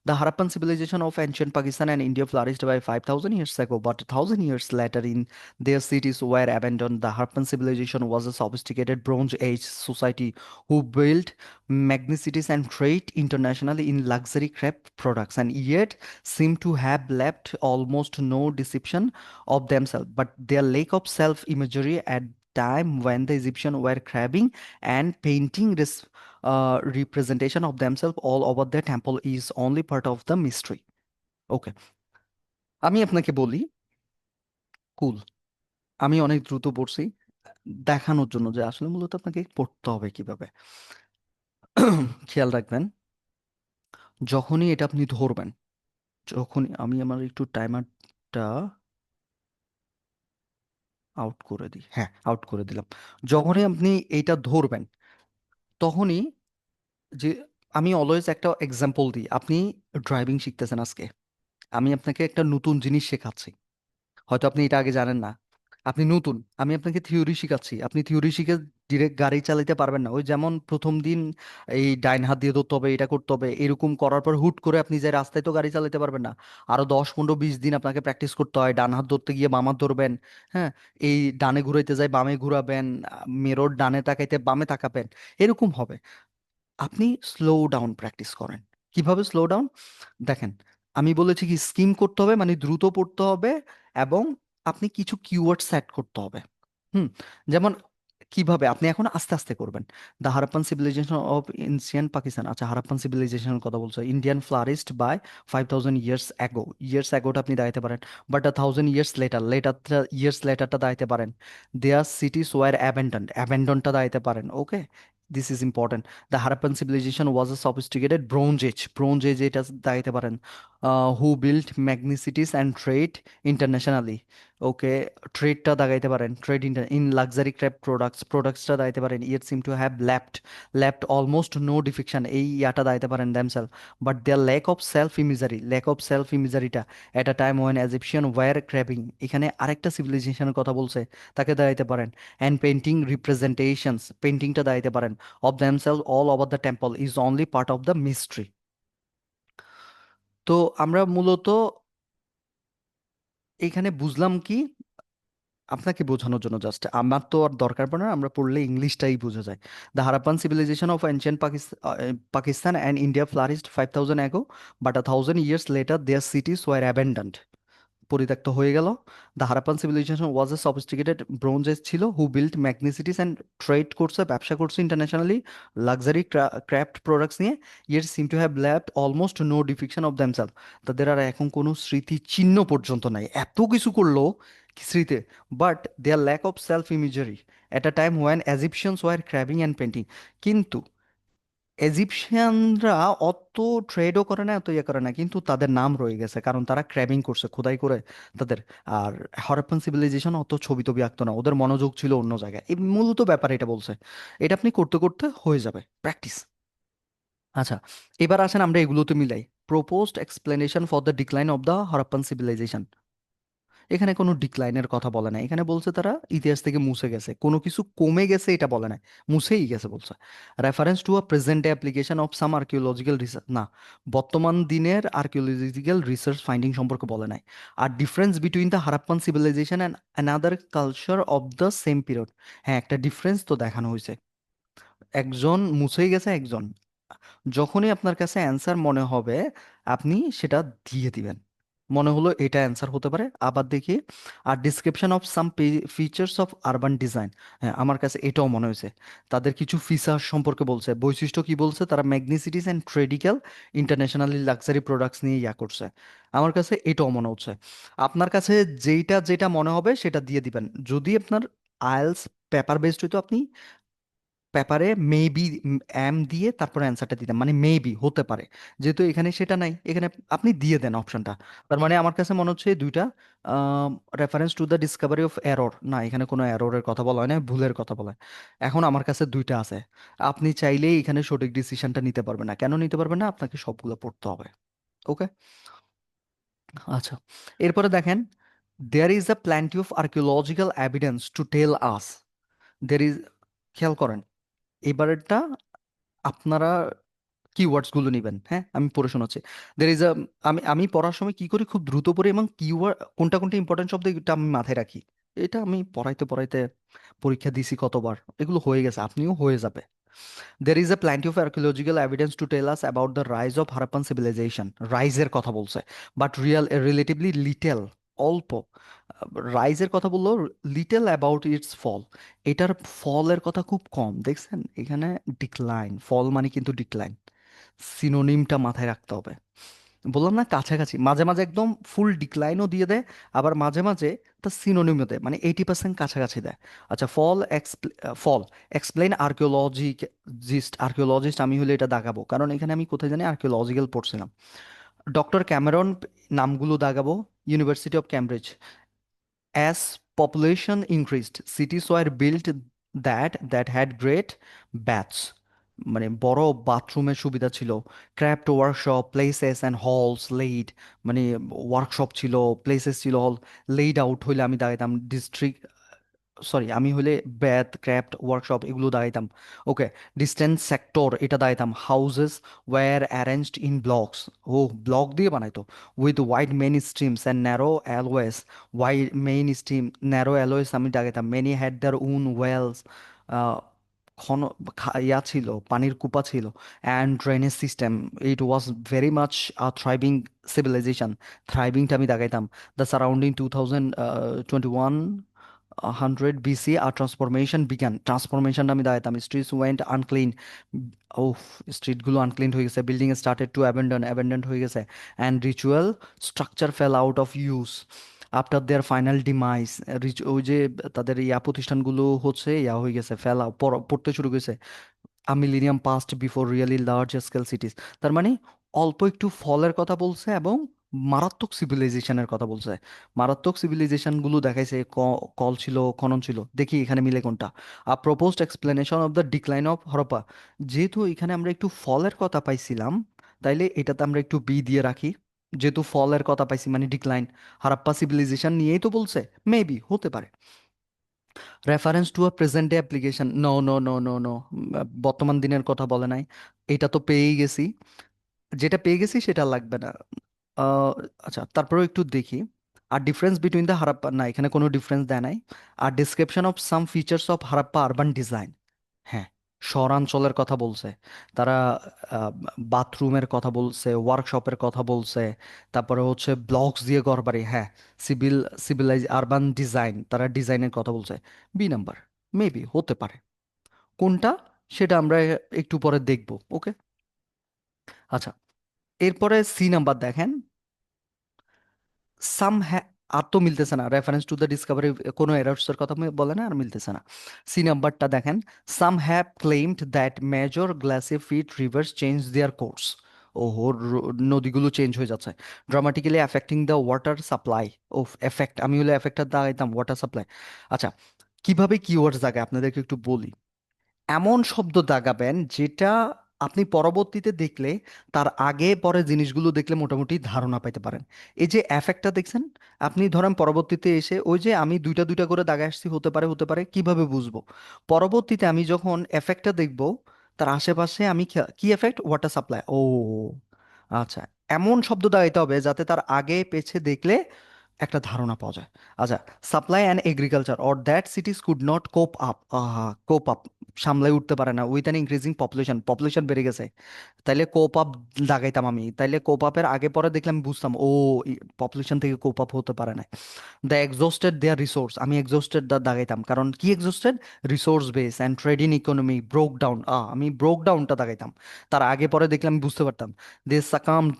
The Harappan civilization of ancient Pakistan and India flourished by 5,000 years ago, but 1,000 years later, in their cities were abandoned. The Harappan civilization was a sophisticated Bronze Age society who built magnificent and trade internationally in luxury craft products, and yet seem to have left almost no deception of themselves. But their lack of self-imagery at time when the Egyptians were crabbing and painting representation of themselves all over the temple is only part of the mystery. ওকে, আমি আপনাকে বলি, কুল, আমি অনেক দ্রুত পড়ছি দেখানোর জন্য যে আসলে মূলত আপনাকে পড়তে হবে কিভাবে। খেয়াল রাখবেন, যখনই এটা আপনি ধরবেন, যখনই আমি আমার একটু টাইমারটা আউট করে দিই, হ্যাঁ আউট করে দিলাম। যখনই আপনি এইটা ধরবেন, তখনই যে আমি অলওয়েজ একটা এক্সাম্পল দিই। আপনি ড্রাইভিং শিখতেছেন আজকে, আমি আপনাকে একটা নতুন জিনিস শেখাচ্ছি, হয়তো আপনি এটা আগে জানেন না, আপনি নতুন, আমি আপনাকে থিওরি শিখাচ্ছি, আপনি থিওরি শিখে ডিরেক্ট গাড়ি চালাতে পারবেন না। ওই যেমন প্রথম দিন এই ডাইন হাত দিয়ে ধরতে হবে, এটা করতে হবে, এরকম করার পর হুট করে আপনি যে রাস্তায় তো গাড়ি চালাতে পারবেন না। আরো 10, 15, 20 দিন আপনাকে প্র্যাকটিস করতে হয়, ডান হাত ধরতে গিয়ে বাম হাত ধরবেন, হ্যাঁ, এই ডানে ঘুরাইতে যাই বামে ঘুরাবেন, মেরোর ডানে তাকাইতে বামে তাকাবেন, এরকম হবে। আপনি স্লো ডাউন প্র্যাকটিস করেন। কিভাবে স্লো ডাউন? দেখেন, আমি বলেছি কি স্কিম করতে হবে, মানে দ্রুত পড়তে হবে, এবং আপনি কিছু কিওয়ার্ড সেট করতে হবে। হুম, যেমন কিভাবে আপনি এখন আস্তে আস্তে করবেন। The Harappan civilisation of ancient Pakistan, আচ্ছা হারাপ্পান সিভিলাইজেশনের কথা বলছো, Indian flourished by 5,000 years ago, years অ্যাগোটা আপনি দাঁড়াতে পারেন, বাট 1,000 years later, লেটারটা ইয়ার্স লেটারটা দাঁড়াতে পারেন। দেয়ার সিটিস ওয়ার অ্যাবেন্ডন্ড, অ্যাবেন্ডনটা দাঁড়াতে পারেন। Okay, this is important. The Harappan civilisation was a sophisticated bronze age, bronze age এটা দাঁড়াতে পারেন। Who build megacities and trade internationally. Okay, ট্রেডটা দাগাইতে পারেন, trade in luxury craft products, প্রোডাক্টসটা দাগাইতে পারেন। Yet seem to have left almost no depiction, এই ইয়াটা দাগাইতে পারেন themselves. But there lack of self imagery, lack of self ইমিজারিটা at a time when Egyptian were carving, এখানে আরেকটা সিভিলাইজেশনের কথা বলছে, তাকে দাগাইতে পারেন। অ্যান্ড পেন্টিং রিপ্রেজেন্টেশনস, পেন্টিংটা দাগাইতে পারেন, of themselves all over the temple is only part of the mystery. তো আমরা মূলত এখানে বুঝলাম কি, আপনাকে বোঝানোর জন্য জাস্ট, আমার তো আর দরকার পড়ে না, আমরা পড়লে ইংলিশটাই বোঝা যায়। The Harappan civilisation of ancient Pakistan and India flourished 5,000 ago, but 1,000 years later their cities were abandoned, পরিত্যক্ত হয়ে গেল। The Harappan civilisation was a sophisticated bronze age ছিল, who build megacities and trade করছে, ব্যবসা করছে ইন্টারন্যাশনালি লাক্সারি ক্রাফট প্রোডাক্টস নিয়ে। Yet seem to have left almost no depiction of themselves, তাদের আর এখন কোনো স্মৃতি চিহ্ন পর্যন্ত নাই, এত কিছু করলো স্মৃতি। But there lack of self imagery at a time when Egyptians were carving and painting. কিন্তু ইজিপশিয়ানরা অত ট্রেডও করে না, এত ইয়ে করে না, কিন্তু তাদের নাম রয়ে গেছে কারণ তারা ক্র্যাবিং করছে, খোদাই করে তাদের। আর হরপ্পান সিভিলাইজেশন অত ছবি টবি আঁকতো না, ওদের মনোযোগ ছিল অন্য জায়গায়, এই মূলত ব্যাপার এটা বলছে। এটা আপনি করতে করতে হয়ে যাবে, প্র্যাকটিস। আচ্ছা, এবার আসেন আমরা এগুলোতে মিলাই। Proposed explanation for the decline of the Harappan civilization, এখানে কোনো ডিক্লাইনের কথা বলে না, এখানে বলছে তারা ইতিহাস থেকে মুছে গেছে, কোনো কিছু কমে গেছে এটা বলে না, মুছেই গেছে বলছে। Reference to a present day application of some archaeological research, না, বর্তমান দিনের আর্কিওলজিক্যাল রিসার্চ ফাইন্ডিং সম্পর্কে বলে নাই। আর difference between the Harappan civilisation and another culture of the same period, হ্যাঁ একটা ডিফারেন্স তো দেখানো হয়েছে, একজন মুছেই গেছে, একজন। যখনই আপনার কাছে অ্যান্সার মনে হবে, আপনি সেটা দিয়ে দিবেন। মনে হলো এটা অ্যান্সার হতে পারে, আবার দেখি। আর description of some features of urban design, হ্যাঁ আমার কাছে এটাও মনে হয়েছে, তাদের কিছু ফিচার সম্পর্কে বলছে, বৈশিষ্ট্য কি বলছে, তারা ম্যাগনিসিটিস অ্যান্ড ট্রেডিক্যাল ইন্টারন্যাশনালি লাক্সারি প্রোডাক্টস নিয়ে ইয়া করছে। আমার কাছে এটাও মনে হচ্ছে। আপনার কাছে যেইটা যেটা মনে হবে সেটা দিয়ে দিবেন। যদি আপনার আইএলস পেপার বেসড হইতো, আপনি পেপারে মেবি এম দিয়ে তারপরে অ্যান্সারটা দিতাম, মানে মেবি হতে পারে। যেহেতু এখানে সেটা নাই, এখানে আপনি দিয়ে দেন অপশনটা। তার মানে আমার কাছে মনে হচ্ছে এই দুইটা reference to the discovery of error, না এখানে কোনো এররের কথা বলা হয় না, ভুলের কথা বলা হয়। এখন আমার কাছে দুইটা আছে, আপনি চাইলেই এখানে সঠিক ডিসিশনটা নিতে পারবেন না। কেন নিতে পারবেন না? আপনাকে সবগুলো পড়তে হবে। ওকে, আচ্ছা, এরপরে দেখেন, there is a plenty of archaeological evidence to tell us, there is, খেয়াল করেন এবারেরটা, আপনারা কিওয়ার্ডস গুলো নিবেন। হ্যাঁ, আমি পড়ে শোনাচ্ছি। দের ইজ আ, আমি আমি পড়ার সময় কি করি, খুব দ্রুত পড়ি এবং কিওয়ার্ড কোনটা কোনটা ইম্পর্টেন্ট শব্দ এটা আমি মাথায় রাখি। এটা আমি পড়াইতে পড়াইতে পরীক্ষা দিছি কতবার, এগুলো হয়ে গেছে, আপনিও হয়ে যাবে। There is a plenty of archaeological evidence to tell us about the rise of Harappan civilization. রাইজের কথা বলছে, বাট রিলেটিভলি লিটেল, অল্প। রাইজের কথা বললো, লিটেল অ্যাবাউট ইটস ফল। এটার ফলের কথা খুব কম, দেখছেন এখানে ডিক্লাইন, ফল মানে কিন্তু ডিক্লাইন, সিনোনিমটা মাথায় রাখতে হবে। বললাম না কাছাকাছি, মাঝে মাঝে একদম ফুল ডিক্লাইনও দিয়ে দেয়, আবার মাঝে মাঝে তার সিনোনিমও দেয়, মানে 80% কাছাকাছি দেয়। আচ্ছা, ফল এক্সপ্লেন আর্কিওলজিস্ট আমি হলে এটা দাগাবো, কারণ এখানে আমি কোথায় জানি আর্কিওলজিক্যাল পড়ছিলাম। ডক্টর ক্যামেরন, নামগুলো দাগাবো। University of Cambridge, as population increased, cities were built that had great baths, মানে বড় বাথরুমের সুবিধা ছিল। Craft workshop, places and halls laid, মানে ওয়ার্কশপ ছিল, প্লেসেস ছিল, হল লেইড আউট হইলে আমি দাঁড়াইতাম ডিস্ট্রিক্ট, সরি আমি হইলে ব্যাথ ক্রাফট ওয়ার্কশপ এগুলো দাঁড়াইতাম। ওকে, ডিস্টেন্স সেক্টর এটা দাঁড়াইতাম। Houses were arranged in blocks, ও ব্লক দিয়ে বানাইতো, with wide main streets and narrow alleyways. Wide main street, narrow alleyways আমি দাঁড়াইতাম। Many had their own wells, ঘন ইয়া ছিল, পানির কূপা ছিল। And drainage system, it was very much thriving civilisation. থ্রাইভিংটা আমি দাগাইতাম। The surrounding 2021 100 BC, a transformation began. ট্রান্সফরমেশনটা আমি দাঁড়াইতাম। স্ট্রিটস ওয়েন্ট আনক্লিন, ও স্ট্রিটগুলো আনক্লিন হয়ে গেছে। বিল্ডিং স্টার্টেড টু অ্যাবেন্ডন হয়ে গেছে। And ritual structure fail out of use after their final demise. ওই যে তাদের ইয়া প্রতিষ্ঠানগুলো হচ্ছে ইয়া হয়ে গেছে, ফেলা পড়তে শুরু করেছে। A millennium past before really large scale cities. তার মানে অল্প একটু ফলের কথা বলছে এবং মারাত্মক সিভিলাইজেশনের কথা বলছে। মারাত্মক সিভিলাইজেশনগুলো দেখাইছে, কল ছিল, খনন ছিল। দেখি এখানে মিলে কোনটা। A proposed explanation of the decline of Harappa. যেহেতু এখানে আমরা একটু ফলের কথা পাইছিলাম, তাইলে এটাতে আমরা একটু বি দিয়ে রাখি। যেহেতু ফলের কথা পাইছি মানে ডিক্লাইন, হারাপ্পা সিভিলাইজেশন নিয়েই তো বলছে, মেবি হতে পারে। Reference to a present day application, no no no no no, বর্তমান দিনের কথা বলে নাই। এটা তো পেয়েই গেছি, যেটা পেয়ে গেছি সেটা লাগবে না। আহ, আচ্ছা, তারপরেও একটু দেখি। আর ডিফারেন্স বিটুইন দ্য হারাপ্পা, না এখানে কোনো ডিফারেন্স দেয় নাই। আর description of some features of Harappa urban design, হ্যাঁ, শহরাঞ্চলের কথা বলছে। তারা বাথরুমের কথা বলছে, ওয়ার্কশপের কথা বলছে, তারপরে হচ্ছে ব্লকস দিয়ে ঘরবাড়ি, হ্যাঁ, সিভিল, আরবান ডিজাইন, তারা ডিজাইনের কথা বলছে। বি নাম্বার মেবি হতে পারে। কোনটা সেটা আমরা একটু পরে দেখব। ওকে, আচ্ছা, এরপরে সি নাম্বার দেখেন। সাম, আর তো মিলতেছে না, রেফারেন্স টু দ্য ডিসকভারি, কোনো এরর্স এর কথা বলে না, আর মিলতেছে না। সি নাম্বারটা দেখেন। Some have claimed that major glacier fed rivers change their course. ওহো, নদীগুলো চেঞ্জ হয়ে যাচ্ছে। Dramatically affecting the water supply. ও, এফেক্ট, আমি হলে এফেক্টটা দাগাইতাম, ওয়াটার সাপ্লাই। আচ্ছা, কিভাবে কিওয়ার্ডস দাগায় আপনাদেরকে একটু বলি। এমন শব্দ দাগাবেন যেটা আপনি পরবর্তীতে দেখলে, তার আগে পরে জিনিসগুলো দেখলে মোটামুটি ধারণা পাইতে পারেন। এই যে এফেক্টটা দেখছেন, আপনি ধরেন পরবর্তীতে এসে ওই যে আমি দুইটা দুইটা করে দাগে আসছি, হতে পারে হতে পারে, কিভাবে বুঝবো? পরবর্তীতে আমি যখন এফেক্টটা দেখব, তার আশেপাশে আমি কি এফেক্ট, ওয়াটার সাপ্লাই, ও আচ্ছা, এমন শব্দ দাগাইতে হবে যাতে তার আগে পেছে দেখলে একটা ধারণা পাওয়া যায়। আচ্ছা, supply and agriculture or that সিটিজ could not cope up, cope up, সামলাই উঠতে পারে না with an increasing population, population বেড়ে গেছে। তাইলে কোপ আপ লাগাইতাম আমি, তাইলে কোপ আপের আগে পরে দেখলাম বুঝতাম, ও পপুলেশন থেকে কোপ আপ হতে পারে না। দ্য এক্সস্টেড দেয়ার রিসোর্স, আমি এক্সস্টেড দা দাগাইতাম, কারণ কি exhausted, resource base and trading economy broke down, আমি ব্রোক ডাউনটা দাগাইতাম। তার আগে পরে দেখলাম আমি বুঝতে পারতাম। They succumbed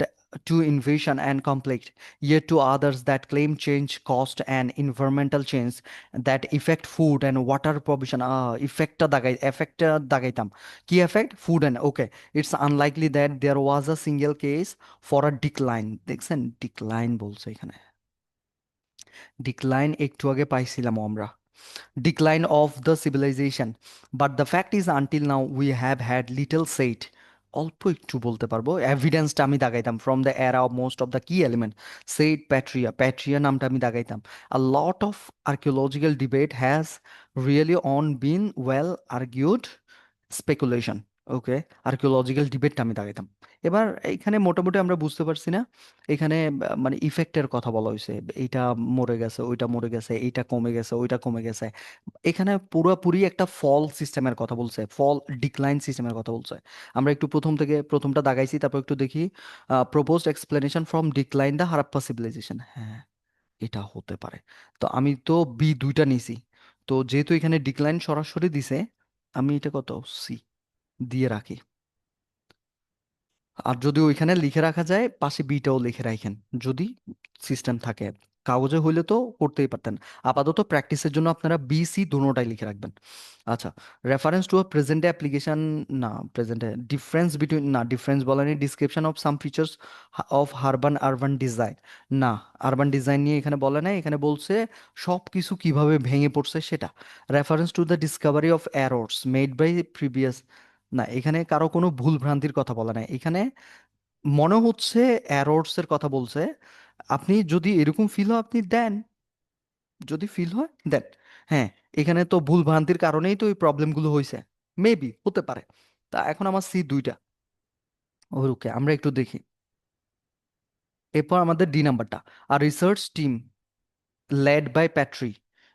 to invasion and conflict, yet to others that claim change, cost, and environmental change that affect food and water provision. Effect দাগাইতাম। কি effect? Food and okay. It's unlikely that there was a single case for a decline. দেখছেন decline বলছে এখানে, decline একটু আগে পাইছিলাম আমরা, decline of the civilization. But the fact is, until now, we have had little said. অল্প একটু বলতে পারবো, এভিডেন্সটা আমি দাগাইতাম from the era of most of the key element. Said Petrie, Petrie নামটা আমি দাগাইতাম। A lot of archaeological debate has really on been well argued speculation. Okay, archaeological ডিবেটটা আমি দাগাইতাম। এবার এইখানে মোটামুটি আমরা বুঝতে পারছি না, এখানে মানে ইফেক্টের কথা বলা হয়েছে, এইটা মরে গেছে, ওইটা মরে গেছে, এইটা কমে গেছে, ওইটা কমে গেছে। এখানে পুরোপুরি একটা ফল সিস্টেমের কথা বলছে, ফল ডিক্লাইন সিস্টেমের কথা বলছে। আমরা একটু প্রথম থেকে প্রথমটা দাগাইছি, তারপর একটু দেখি। Proposed explanation from decline the Harappa civilization. হ্যাঁ, এটা হতে পারে। তো আমি তো বি দুইটা নিছি, তো যেহেতু এখানে ডিক্লাইন সরাসরি দিছে, আমি এটা কত সি দিয়ে রাখি। আর যদি ওইখানে লিখে রাখা যায় পাশে বিটাও লিখে রাখেন, যদি সিস্টেম থাকে। কাগজে হইলে তো করতেই পারতেন। আপাতত প্র্যাকটিসের জন্য আপনারা বি সি দুটোটাই লিখে রাখবেন। আচ্ছা, reference to a present day application, না প্রেজেন্ট ডে ডিফারেন্স বিটুইন, না ডিফারেন্স বলেনি, description of some features of হারবান আরবান ডিজাইন, না আরবান ডিজাইন নিয়ে এখানে বলে নাই, এখানে বলছে সব কিছু কিভাবে ভেঙে পড়ছে সেটা। Reference to the discovery of errors made by previous, না এখানে কারো কোনো ভুল ভ্রান্তির কথা বলা নাই এখানে, মনে হচ্ছে এরর্স এর কথা বলছে। আপনি যদি এরকম ফিল হয় আপনি দেন, যদি ফিল হয় দেন। হ্যাঁ, এখানে তো ভুল ভ্রান্তির কারণেই তো এই প্রবলেমগুলো হয়েছে, মেবি হতে পারে। তা এখন আমার সি দুইটা। ওকে, আমরা একটু দেখি। এরপর আমাদের ডি নাম্বারটা, আর research team led by Petrie,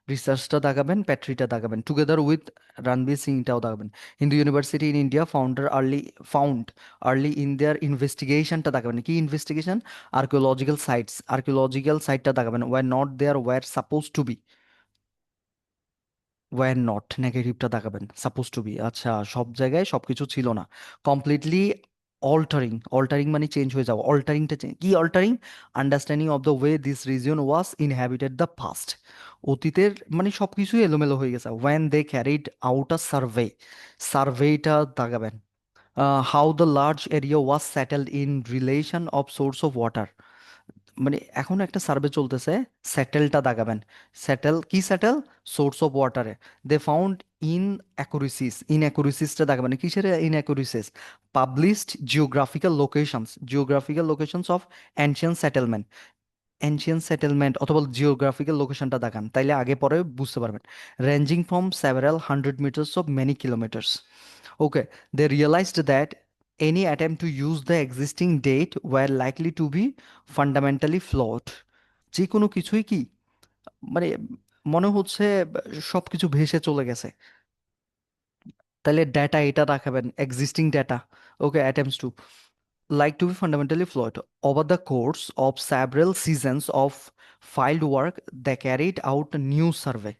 রিসার্চটা দাগাবেন, প্যাট্রিটা দাগাবেন, টুগেদার উইথ রণবীর সিংটাও দাগাবেন। Hindu university in India founder early, found early in their ইনভেস্টিগেশনটা দাগাবেন। কি ইনভেস্টিগেশন? আর্কিওলজিক্যাল সাইটস, আর্কিওলজিক্যাল সাইটটা দাগাবেন। Were not there were supposed to be, were not নেগেটিভটা দেখাবেন, সাপোজ টু বি। আচ্ছা, সব জায়গায় সবকিছু ছিল না। কমপ্লিটলি অল্টারিং, অল্টারিং মানে চেঞ্জ হয়ে যাওয়া, অল্টারিংটা চেঞ্জ কি altering? Understanding of the way this region was inhabited the past, অতীতের মানে সবকিছুই এলোমেলো হয়ে গেছে। When they carried out a survey, সার্ভেটা দাগাবেন। How the large area was settled in relation of source of water, মানে এখন একটা সার্ভে চলতেছে, সেটেলটা দাগাবেন। সেটেল কি সেটেল? সোর্স অফ ওয়াটারে। দে ফাউন্ড ইন অ্যাকুরেসিস, ইন অ্যাকুরেসিসটা দাগাবেন। কিসের inaccuracies? Published geographical locations, geographical locations of ancient settlement, ancient settlement অথবা জিওগ্রাফিক্যাল লোকেশনটা দেখান, তাইলে আগে পরে বুঝতে পারবেন। Ranging from several hundred metres of many kilometres. Okay, they realised that any attempt to use the existing date were likely to be fundamentally flawed, যে কোনো কিছুই কি মানে মনে হচ্ছে সব কিছু ভেসে চলে গেছে। তাহলে ডেটা এটা রাখাবেন, existing data. Okay, attempts to like to be fundamentally flawed. Over the course of several seasons of field work, they carried out a new survey.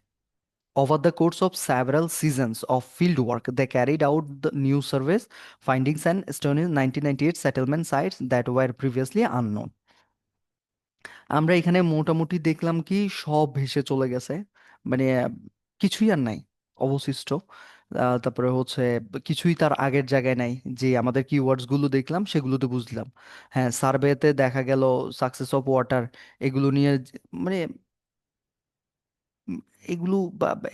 Over the course of several seasons of field work, they carried out the new surveys, findings and Estonian 1998 settlement sites that were previously unknown. আমরা এখানে মোটামুটি দেখলাম কি সব ভেসে চলে গেছে, মানে কিছুই আর নাই অবশিষ্ট। তারপরে হচ্ছে কিছুই তার আগের জায়গায় নাই, যে আমাদের কিওয়ার্ডস গুলো দেখলাম সেগুলোতে বুঝলাম। হ্যাঁ, সার্ভেতে দেখা গেল সাকসেস অফ ওয়াটার, এগুলো নিয়ে মানে উম, এগুলো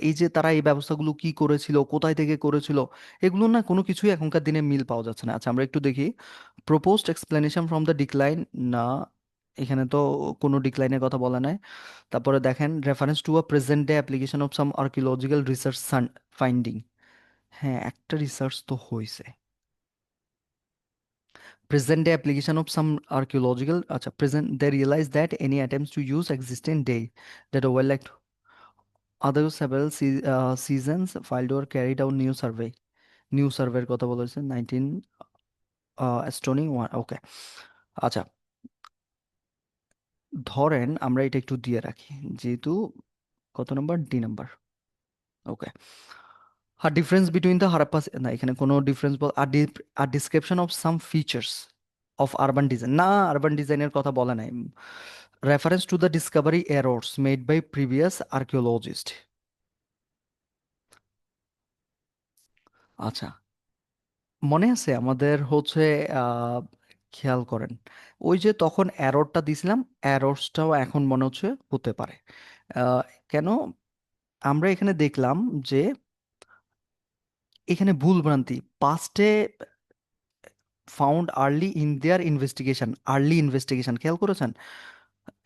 এই যে তারা এই ব্যবস্থাগুলো কি করেছিল, কোথায় থেকে করেছিল, এগুলো না কোনো কিছুই এখনকার দিনে মিল পাওয়া যাচ্ছে না। আচ্ছা, আমরা একটু দেখি। Proposed explanation from the decline, না এখানে তো কোনো ডিক্লাইনের কথা বলা নাই। তারপরে দেখেন reference to a present day application of some archaeological research finding. হ্যাঁ, একটা রিসার্চ তো হয়েছে। Present day application of some archaeological, আচ্ছা present they realise that any attempts to use existent data that were like other several seasons filed or carried out new survey, new সার্ভের কথা বলেছে 19 stoning one. ওকে, আচ্ছা ধরেন আমরা এটা একটু দিয়ে রাখি, যেহেতু কত নাম্বার, ডি নাম্বার। ওকে, আর ডিফারেন্স বিটুইন দ্য হারাপ্পা, না এখানে কোনো ডিফারেন্স বল, আর description of some features of urban design, না আরবান ডিজাইনের কথা বলা নাই। Reference to the discovery errors made by previous archaeologist. আচ্ছা, মনে আছে আমাদের হচ্ছে আহ খেয়াল করেন, ওই যে তখন অ্যারোরটা দিছিলাম, অ্যারোরসটাও এখন মনে হচ্ছে হতে পারে। আহ, কেন? আমরা এখানে দেখলাম যে এখানে ভুল ভ্রান্তি পাস্টে found early in their investigation, early investigation খেয়াল করেছেন?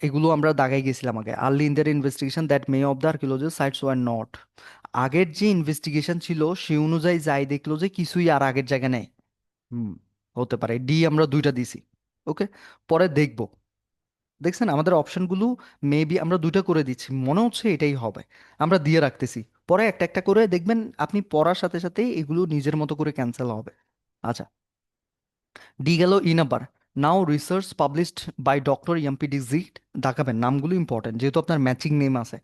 এগুলো আমরা দাগাই গেছিলাম আগে। Early in their investigation that many of the archaeological sites were not. আগের যে ইনভেস্টিগেশন ছিল সে অনুযায়ী যাই দেখলো যে কিছুই আর আগের জায়গায় নেই। হুম, হতে পারে ডি, আমরা দুইটা দিছি। ওকে, পরে দেখবো। দেখছেন আমাদের অপশনগুলো মেবি আমরা দুইটা করে দিচ্ছি, মনে হচ্ছে এটাই হবে, আমরা দিয়ে রাখতেছি। পরে একটা একটা করে দেখবেন আপনি পড়ার সাথে সাথে এগুলো নিজের মতো করে ক্যান্সেল হবে। আচ্ছা, ডি গেল E number. Now research published by doctor MP Dixit. দেখাবেন নামগুলো ইম্পর্টেন্ট যেহেতু আপনার ম্যাচিং নেম আছে।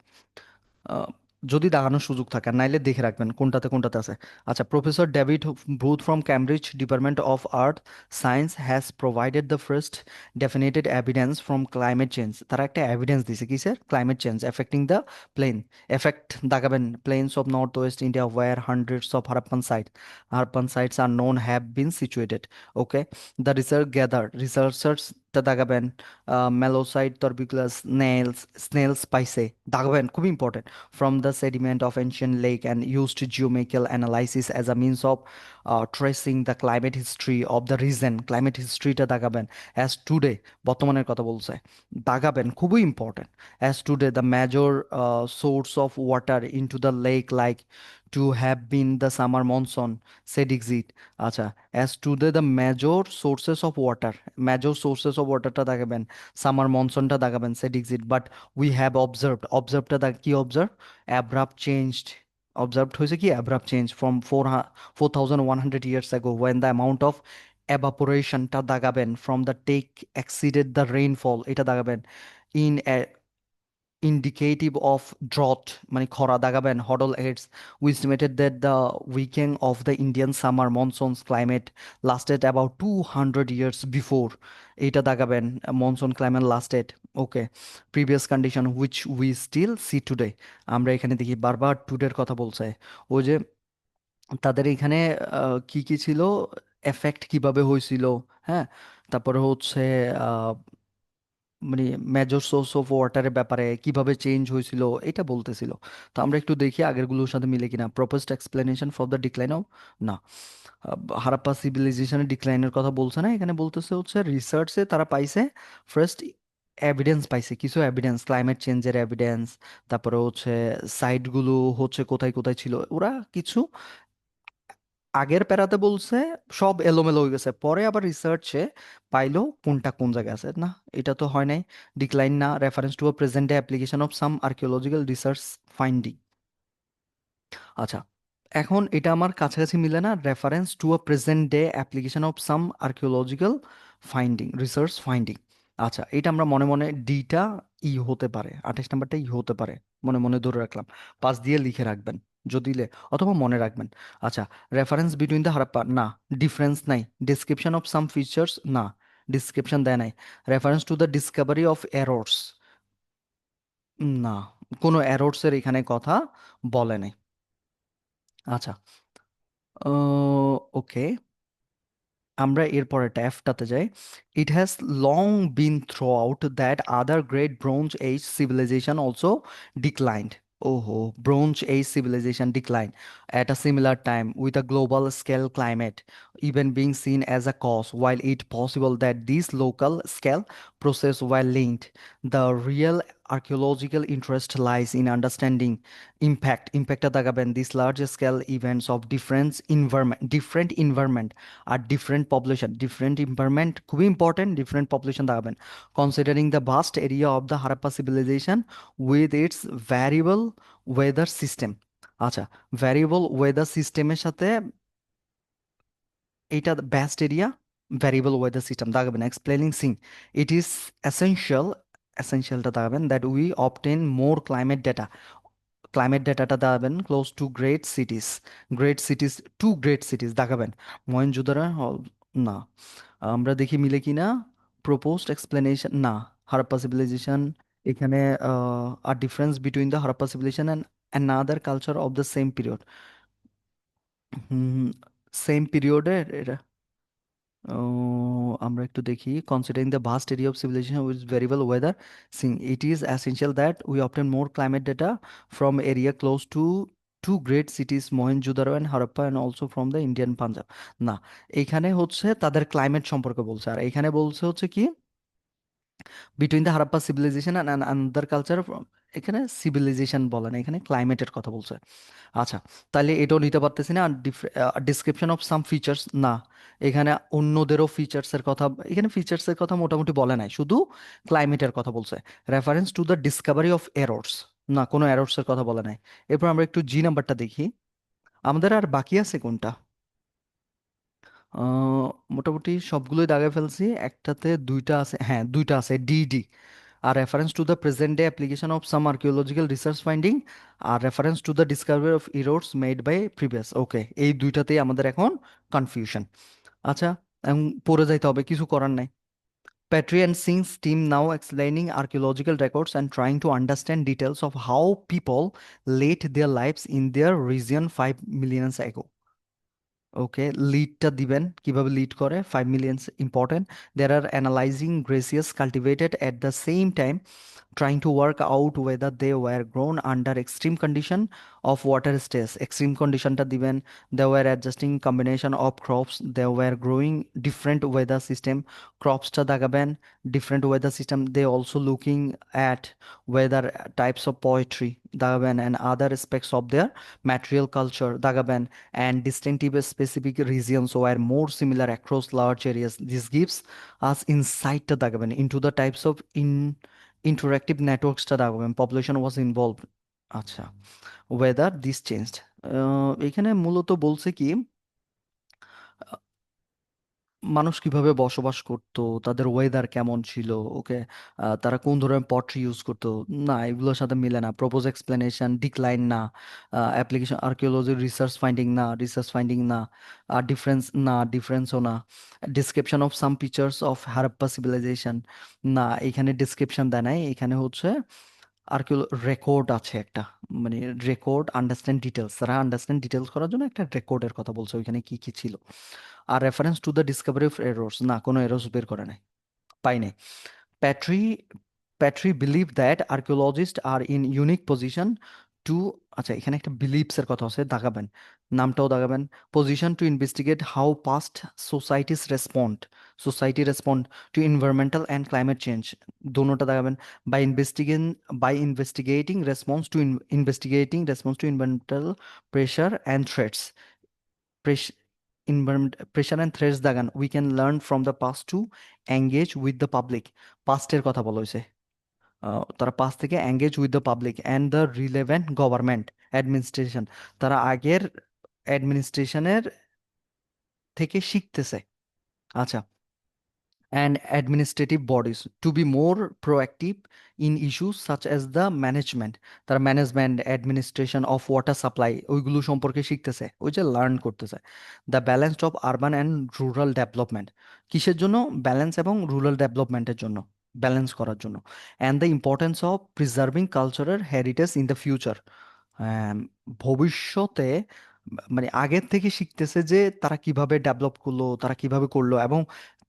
আহ, যদি দাগানোর সুযোগ থাকে, আর নাইলে দেখে রাখবেন কোনটাতে কোনটাতে আছে। আচ্ছা, professor David Booth from Cambridge department of earth science has provided the first definitive evidence from climate change. তারা একটা এভিডেন্স দিছে কিসের? Climate change affecting the plain. Effect দাগাবেন plains of north west India where hundreds of Harappan sites are known have been situated. Okay, the research gather researchers দাগাবেন Melanoides tuberculata snails পাইছে। দাগাবেন খুব important. From the sediment of ancient lake and used geochemical analysis as a means of tracing the climate history of the region. Climate historyটা দাগাবেন। As today, বর্তমানের কথা বলছে, দাগাবেন খুবই important. As today the major source of water into the lake like to have been the summer monsoon said exist। আচ্ছা, as today the major sources of waterটা দাগাবেন, summer মনসুনটা দাগাবেন said exist, but we have observedটা কি observe? Abrupt changed, observed হয়েছে কি abrupt change from 4100 years ago when the amount of evaporation টা দাগাবেন from the take exceeded the rainfall, এটা দাগাবেন। in a indicative of drought মানে খরা দাগাবেন। হডল ads we estimated that the weakening of the Indian summer monsoon's climate lasted about 200 years before, এটা দাগাবেন। Monsoon climate lasted. Okay, previous condition which we still see today। আমরা এখানে দেখি বারবার টুডের কথা বলছে। ওই যে তাদের এখানে কি কি ছিল, এফেক্ট কিভাবে হয়েছিল, হ্যাঁ, তারপরে হচ্ছে মানে মেজর সোর্স অফ ওয়াটারের ব্যাপারে কিভাবে চেঞ্জ হয়েছিল এটা বলতেছিল। তো আমরা একটু দেখি আগেরগুলোর সাথে মিলে কিনা। Proposed explanation for the decline of, না, হারাপ্পা সিভিলাইজেশনের ডিক্লাইনের কথা বলছে না এখানে, বলতেছে হচ্ছে রিসার্চে তারা পাইছে ফার্স্ট এভিডেন্স পাইছে, কিছু এভিডেন্স ক্লাইমেট চেঞ্জের এভিডেন্স। তারপরে হচ্ছে সাইটগুলো হচ্ছে কোথায় কোথায় ছিল, ওরা কিছু আগের প্যারাতে বলছে সব এলোমেলো হয়ে গেছে, পরে আবার রিসার্চে পাইলো কোনটা কোন জায়গায় আছে। না, এটা তো হয় নাই। ডিক্লাইন না, reference to a present day application of some archaeological research finding. আচ্ছা, এখন এটা আমার কাছাকাছি মিলে না, reference to a present day application of some archaeological finding research finding. আচ্ছা, এটা আমরা মনে মনে ডিটা ই হতে পারে, 28 নাম্বারটা ই হতে পারে, মনে মনে ধরে রাখলাম। পাশ দিয়ে লিখে রাখবেন যদি অথবা মনে রাখবেন। আচ্ছা, রেফারেন্স বিটুইন দ্য হারাপ্পা, না, ডিফারেন্স নাই। ডিসক্রিপশন অফ সাম ফিচার্স, না, ডিসক্রিপশন দেয় নাই। Reference to the discovery of errors, না, কোনো এরর্সের এখানে কথা বলে নাই। আচ্ছা, ওকে, আমরা এরপরেরটা এফটাতে যাই। It has long been throughout that other great bronze age civilisation also declined. ওহো, bronze age civilization decline at a similar time with a global scale climate even being seen as a cause. While it possible that these local scale process were linked, the real archaeological interest lies in understanding impact দাগাবেন these large scale events of different environment আর different population, different environment খুবই important, different population দাগাবেন। Considering the vast area of the Harappa civilisation with its variable weather system. আচ্ছা, variable weather সিস্টেমের সাথে এটা vast area, variable weather system দাগাবেন। Explaining Singh it is essential, এসেনশিয়ালটা দাগাবেন that we obtain more climate data. Climate ডেটাটা দাগাবেন close to great cities to great cities দাগাবেন। Mohenjodaro, না, আমরা দেখি মিলে কি না। প্রপোজড এক্সপ্লেনেশন, না, হারাপ্পা সিভিলাইজেশন এখানে আর difference between the Harappa civilisation and another culture of the same period. Hmm, same পিরিয়ডের এটা আমরা একটু দেখি। Considering the vast area of civilisation with variable weather Singh it is essential that we obtain more climate data from area close to to great cities Mohenjodaro and Harappa and also from the Indian Punjab. না, এখানে হচ্ছে তাদের climate সম্পর্কে বলছে, আর এখানে বলছে হচ্ছে কি between the Harappa civilisation and another culture. এখানে সিভিলাইজেশন বলে না, এখানে ক্লাইমেটের কথা বলছে। আচ্ছা, তাহলে এটাও নিতে পারতেছি না। ডিসক্রিপশন অফ সাম ফিচার্স, না, এখানে অন্যদেরও ফিচার্সের কথা, এখানে ফিচার্সের কথা মোটামুটি বলে নাই, শুধু ক্লাইমেটের কথা বলছে। Reference to the discovery of errors, না, কোনো এরর্সের কথা বলে নাই। এরপর আমরা একটু জি নাম্বারটা দেখি। আমাদের আর বাকি আছে কোনটা? আহ, মোটামুটি সবগুলোই দাগে ফেলছি, একটাতে দুইটা আছে, হ্যাঁ দুইটা আছে, ডি ডি। আর reference to the present day application of some archaeological research finding, আর reference to the discovery of errors made by previous. Okay, এই দুইটাতেই আমাদের এখন কনফিউশন। আচ্ছা, এখন পড়ে যাইতে হবে, কিছু করার নাই। Petrie and Singh's team now explaining archaeological records and trying to understand details of how people led their lives in their region 5 million ago. ওকে, লিডটা দিবেন, কিভাবে লিড করে, 5 millions important. There are analyzing glaciers cultivated at the same time, trying to work out whether they were grown under extreme condition of water stress. Extreme conditionটা দিবেন, they were adjusting combination of crops, they were growing different weather system, cropsটা দাগাবেন, different weather system, they also looking at weather types of poetry দাগাবেন and other aspects of their material culture দাগাবেন, and distinctive specific regions were more similar across large areas. This gives us insight টা দাগাবেন into the types of interactive networks টা দাগাবেন, population was involved। আচ্ছা, whether this changed, এখানে মূলত বলছে কি, মানুষ কিভাবে বসবাস করতো, তাদের ওয়েদার কেমন ছিল, ওকে, তারা কোন ধরনের পট্রি ইউজ করতো, না এগুলোর সাথে মিলে না। প্রপোজ এক্সপ্লেনেশন ডিক্লাইন, না। অ্যাপ্লিকেশন আর্কিওলজি রিসার্চ ফাইন্ডিং, না, রিসার্চ ফাইন্ডিং না। ডিফারেন্স, না, ডিফারেন্সও না। Description of some features of Harappa civilisation, না, এখানে ডিসক্রিপশন দেয় নাই, এখানে হচ্ছে আর্কিও রেকর্ড আছে একটা, মানে রেকর্ড আন্ডারস্ট্যান্ড ডিটেলস, তারা আন্ডারস্ট্যান্ড ডিটেলস করার জন্য একটা রেকর্ডের কথা বলছে, ওইখানে কি কি ছিল। আর reference to the discovery of errors, না, কোনো এরর্স বের করে নাই, পাই নাই। Petrie Petrie believe that archaeologist are in unique position to, আচ্ছা এখানে একটা বিলিভস এর কথা আছে, দাগাবেন, নামটাও দাগাবেন। Position to investigate how past societies respond, society respond to environmental and climate change, দোনোটা দাগাবেন। By investigating by investigating response to investigating response to environmental pressure and threats, environment pressure and threats Dagan, we can learn from the past to engage with the public, পাস্টের কথা বলা হয়েছে। তারা past থেকে engage with the public and the relevant government administration, তারা আগের অ্যাডমিনিস্ট্রেশনের থেকে শিখতেছে। আচ্ছা, and administrative bodies to be more proactive in issues such as the management, তারা management administration of water supply ওইগুলো সম্পর্কে শিখতেছে, ওই যে লার্ন করতেছে। The balance of urban and rural development, কিসের জন্য, ব্যালেন্স এবং রুরাল ডেভেলপমেন্টের জন্য, ব্যালেন্স করার জন্য। And the importance of preserving cultural heritage in the future, ভবিষ্যতে, মানে আগের থেকে শিখতেছে যে তারা কিভাবে ডেভেলপ করলো, তারা কিভাবে করলো, এবং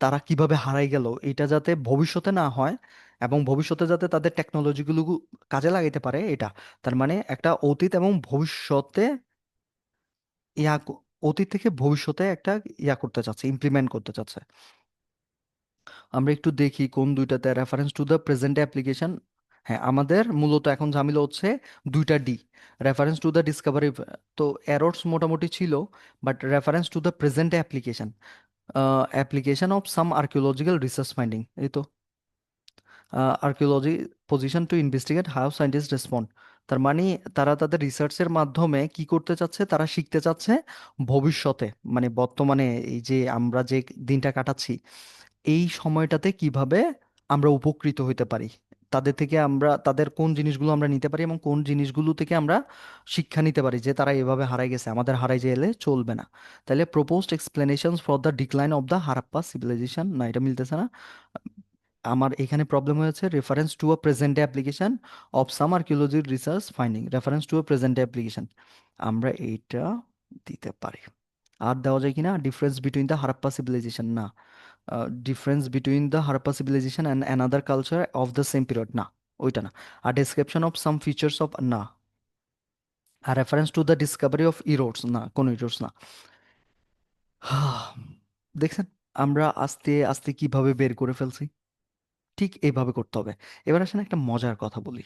তারা কিভাবে হারাই গেল, এটা যাতে ভবিষ্যতে না হয়, এবং ভবিষ্যতে যাতে তাদের টেকনোলজিগুলো কাজে লাগাইতে পারে, এটা তার মানে একটা অতীত এবং ভবিষ্যতে অতীত থেকে ভবিষ্যতে একটা করতে চাচ্ছে, ইমপ্লিমেন্ট করতে চাচ্ছে। আমরা একটু দেখি কোন দুইটাতে reference to the present application. হ্যাঁ, আমাদের মূলত এখন ঝামেলা হচ্ছে দুইটা D, reference to the discovery. তো এরর্স মোটামুটি ছিল, but reference to the present application, application of some archaeological research finding, এই তো archaeology position to investigate how scientist respond, তার মানে তারা তাদের রিসার্চের মাধ্যমে কি করতে চাচ্ছে, তারা শিখতে চাচ্ছে ভবিষ্যতে, মানে বর্তমানে এই যে আমরা যে দিনটা কাটাচ্ছি, এই সময়টাতে কিভাবে আমরা উপকৃত হইতে পারি, তাদের থেকে আমরা তাদের কোন জিনিসগুলো আমরা নিতে পারি এবং কোন জিনিসগুলো থেকে আমরা শিক্ষা নিতে পারি, যে তারা এভাবে হারাই গেছে, আমাদের হারাই গেলে চলবে না। তাহলে proposed explanations for the decline of the Harappa civilisation, না, এটা মিলতেছে না। আমার এখানে প্রবলেম হয়েছে reference to a present day application of some archaeology research finding, reference to a present day application, আমরা এইটা দিতে পারি। আর দেওয়া যায় কিনা, difference between the Harappa civilisation, না। Difference between the Harappa civilisation and another culture of the same period, না, ওইটা না। আর description of some features of, না। আর reference to the discovery of errors, না, কোনো ইরোডস না। দেখছেন আমরা আস্তে আস্তে কিভাবে বের করে ফেলছি। ঠিক এইভাবে করতে হবে। এবার আসেন একটা মজার কথা বলি।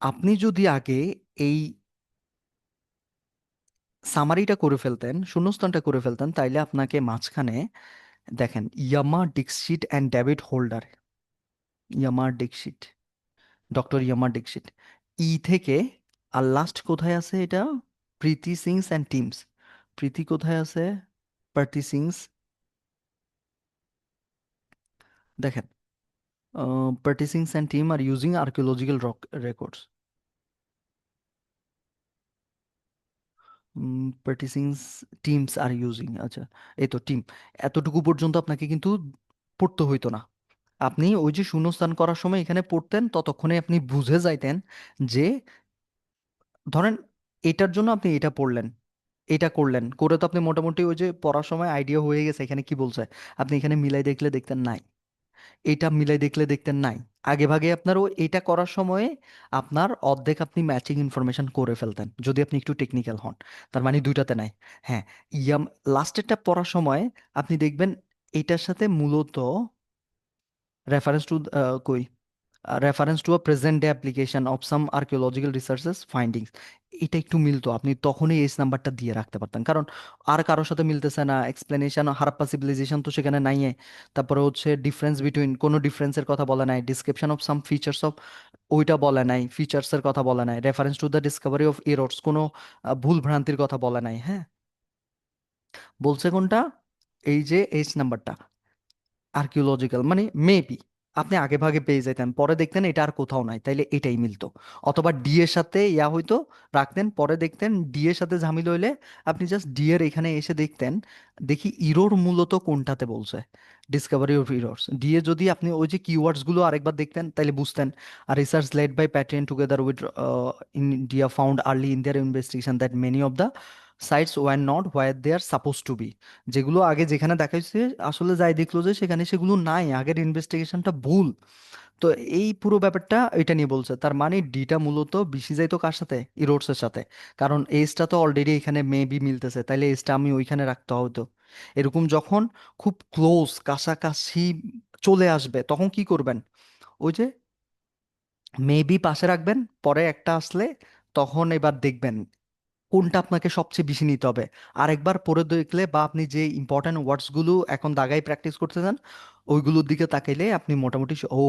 আপনি যদি আগে এই সামারিটা করে ফেলতেন, শূন্যস্থানটা করে ফেলতেন, তাইলে আপনাকে মাঝখানে দেখেন Yama Dixit and David Holder, Yama Dixit, doctor Yama Dixit, E থেকে, আর লাস্ট কোথায় আছে এটা, প্রীতি সিংস অ্যান্ড টিমস। প্রীতি কোথায় আছে, প্রীতি সিংস, দেখেন, Preeti Singh's and team are using archaeological rock records. Preeti Singh's team's are using, আচ্ছা, এই তো টিম। এতটুকু পর্যন্ত আপনাকে কিন্তু পড়তে হইতো না। আপনি ওই যে শূন্যস্থান করার সময় এখানে পড়তেন, ততক্ষণে আপনি বুঝে যাইতেন যে, ধরেন এটার জন্য আপনি এটা পড়লেন, এটা করলেন, করে তো আপনি মোটামুটি ওই যে পড়ার সময় আইডিয়া হয়ে গেছে এখানে কি বলছে। আপনি এখানে মিলাই দেখলে দেখতেন নাই, এটা মিলাই দেখলে দেখতেন নাই। আগে ভাগে আপনার ও এটা করার সময়ে আপনার অর্ধেক আপনি ম্যাচিং ইনফরমেশন করে ফেলতেন, যদি আপনি একটু টেকনিক্যাল হন। তার মানে দুইটাতে নাই। হ্যাঁ, ইয়াম, লাস্টেরটা পড়ার সময় আপনি দেখবেন এটার সাথে মূলত রেফারেন্স টু, কই, reference to a present day application of some archaeological researches findings, এটা একটু মিলতো, আপনি তখনই এস নাম্বারটা দিয়ে রাখতে পারতেন। কারণ আর কারোর সাথে মিলতেছে না, এক্সপ্লেনেশন হারাপ্পা সিভিলাইজেশন তো সেখানে নাই। তারপরে হচ্ছে ডিফারেন্স বিটুইন, কোনো ডিফারেন্সের কথা বলা নাই, description of some features of, ওইটা বলা নাই, ফিচার্সের কথা বলা নাই, reference to the discovery of errors, কোনো ভুল ভ্রান্তির কথা বলা নাই। হ্যাঁ, বলছে কোনটা, এই যে এইচ নাম্বারটা, আর্কিওলজিক্যাল মানে মেবি আপনি আগে ভাগে পেয়ে যেতেন, পরে দেখতেন এটা আর কোথাও নাই, তাইলে এটাই মিলতো। অথবা ডি এর সাথে ইয়া হইতো, রাখতেন, পরে দেখতেন ডি এর সাথে ঝামেলা হইলে আপনি জাস্ট ডি এর এখানে এসে দেখতেন, দেখি ইরোর মূলত কোনটাতে বলছে, Discovery of errors D A, যদি আপনি ওই যে কিওয়ার্ডস গুলো আরেকবার দেখতেন তাইলে বুঝতেন। আর research led by Petrie together with India found early in their investigation that many of the sites were not where they are supposed to be, যেগুলো আগে যেখানে দেখাইছে আসলে যাই দেখলো যে সেখানে সেগুলো নাই, আগের ইনভেস্টিগেশনটা ভুল। তো এই পুরো ব্যাপারটা এটা নিয়ে বলছে। তার মানে ডিটা মূলত বেশি যাইতো কার সাথে, ইরোডস এর সাথে। কারণ এজটা তো অলরেডি এখানে মেবি মিলতেছে, তাইলে এজটা আমি ওইখানে রাখতে হতো। এরকম যখন খুব ক্লোজ কাছাকাছি চলে আসবে তখন কি করবেন, ওই যে মেবি পাশে রাখবেন, পরে একটা আসলে তখন এবার দেখবেন কোনটা আপনাকে সবচেয়ে বেশি নিতে হবে। আর একবার পড়ে দেখলে, বা আপনি যে ইম্পর্ট্যান্ট ওয়ার্ডসগুলো এখন দাগাই প্র্যাকটিস করতে চান, ওইগুলোর দিকে তাকাইলে আপনি মোটামুটি ও,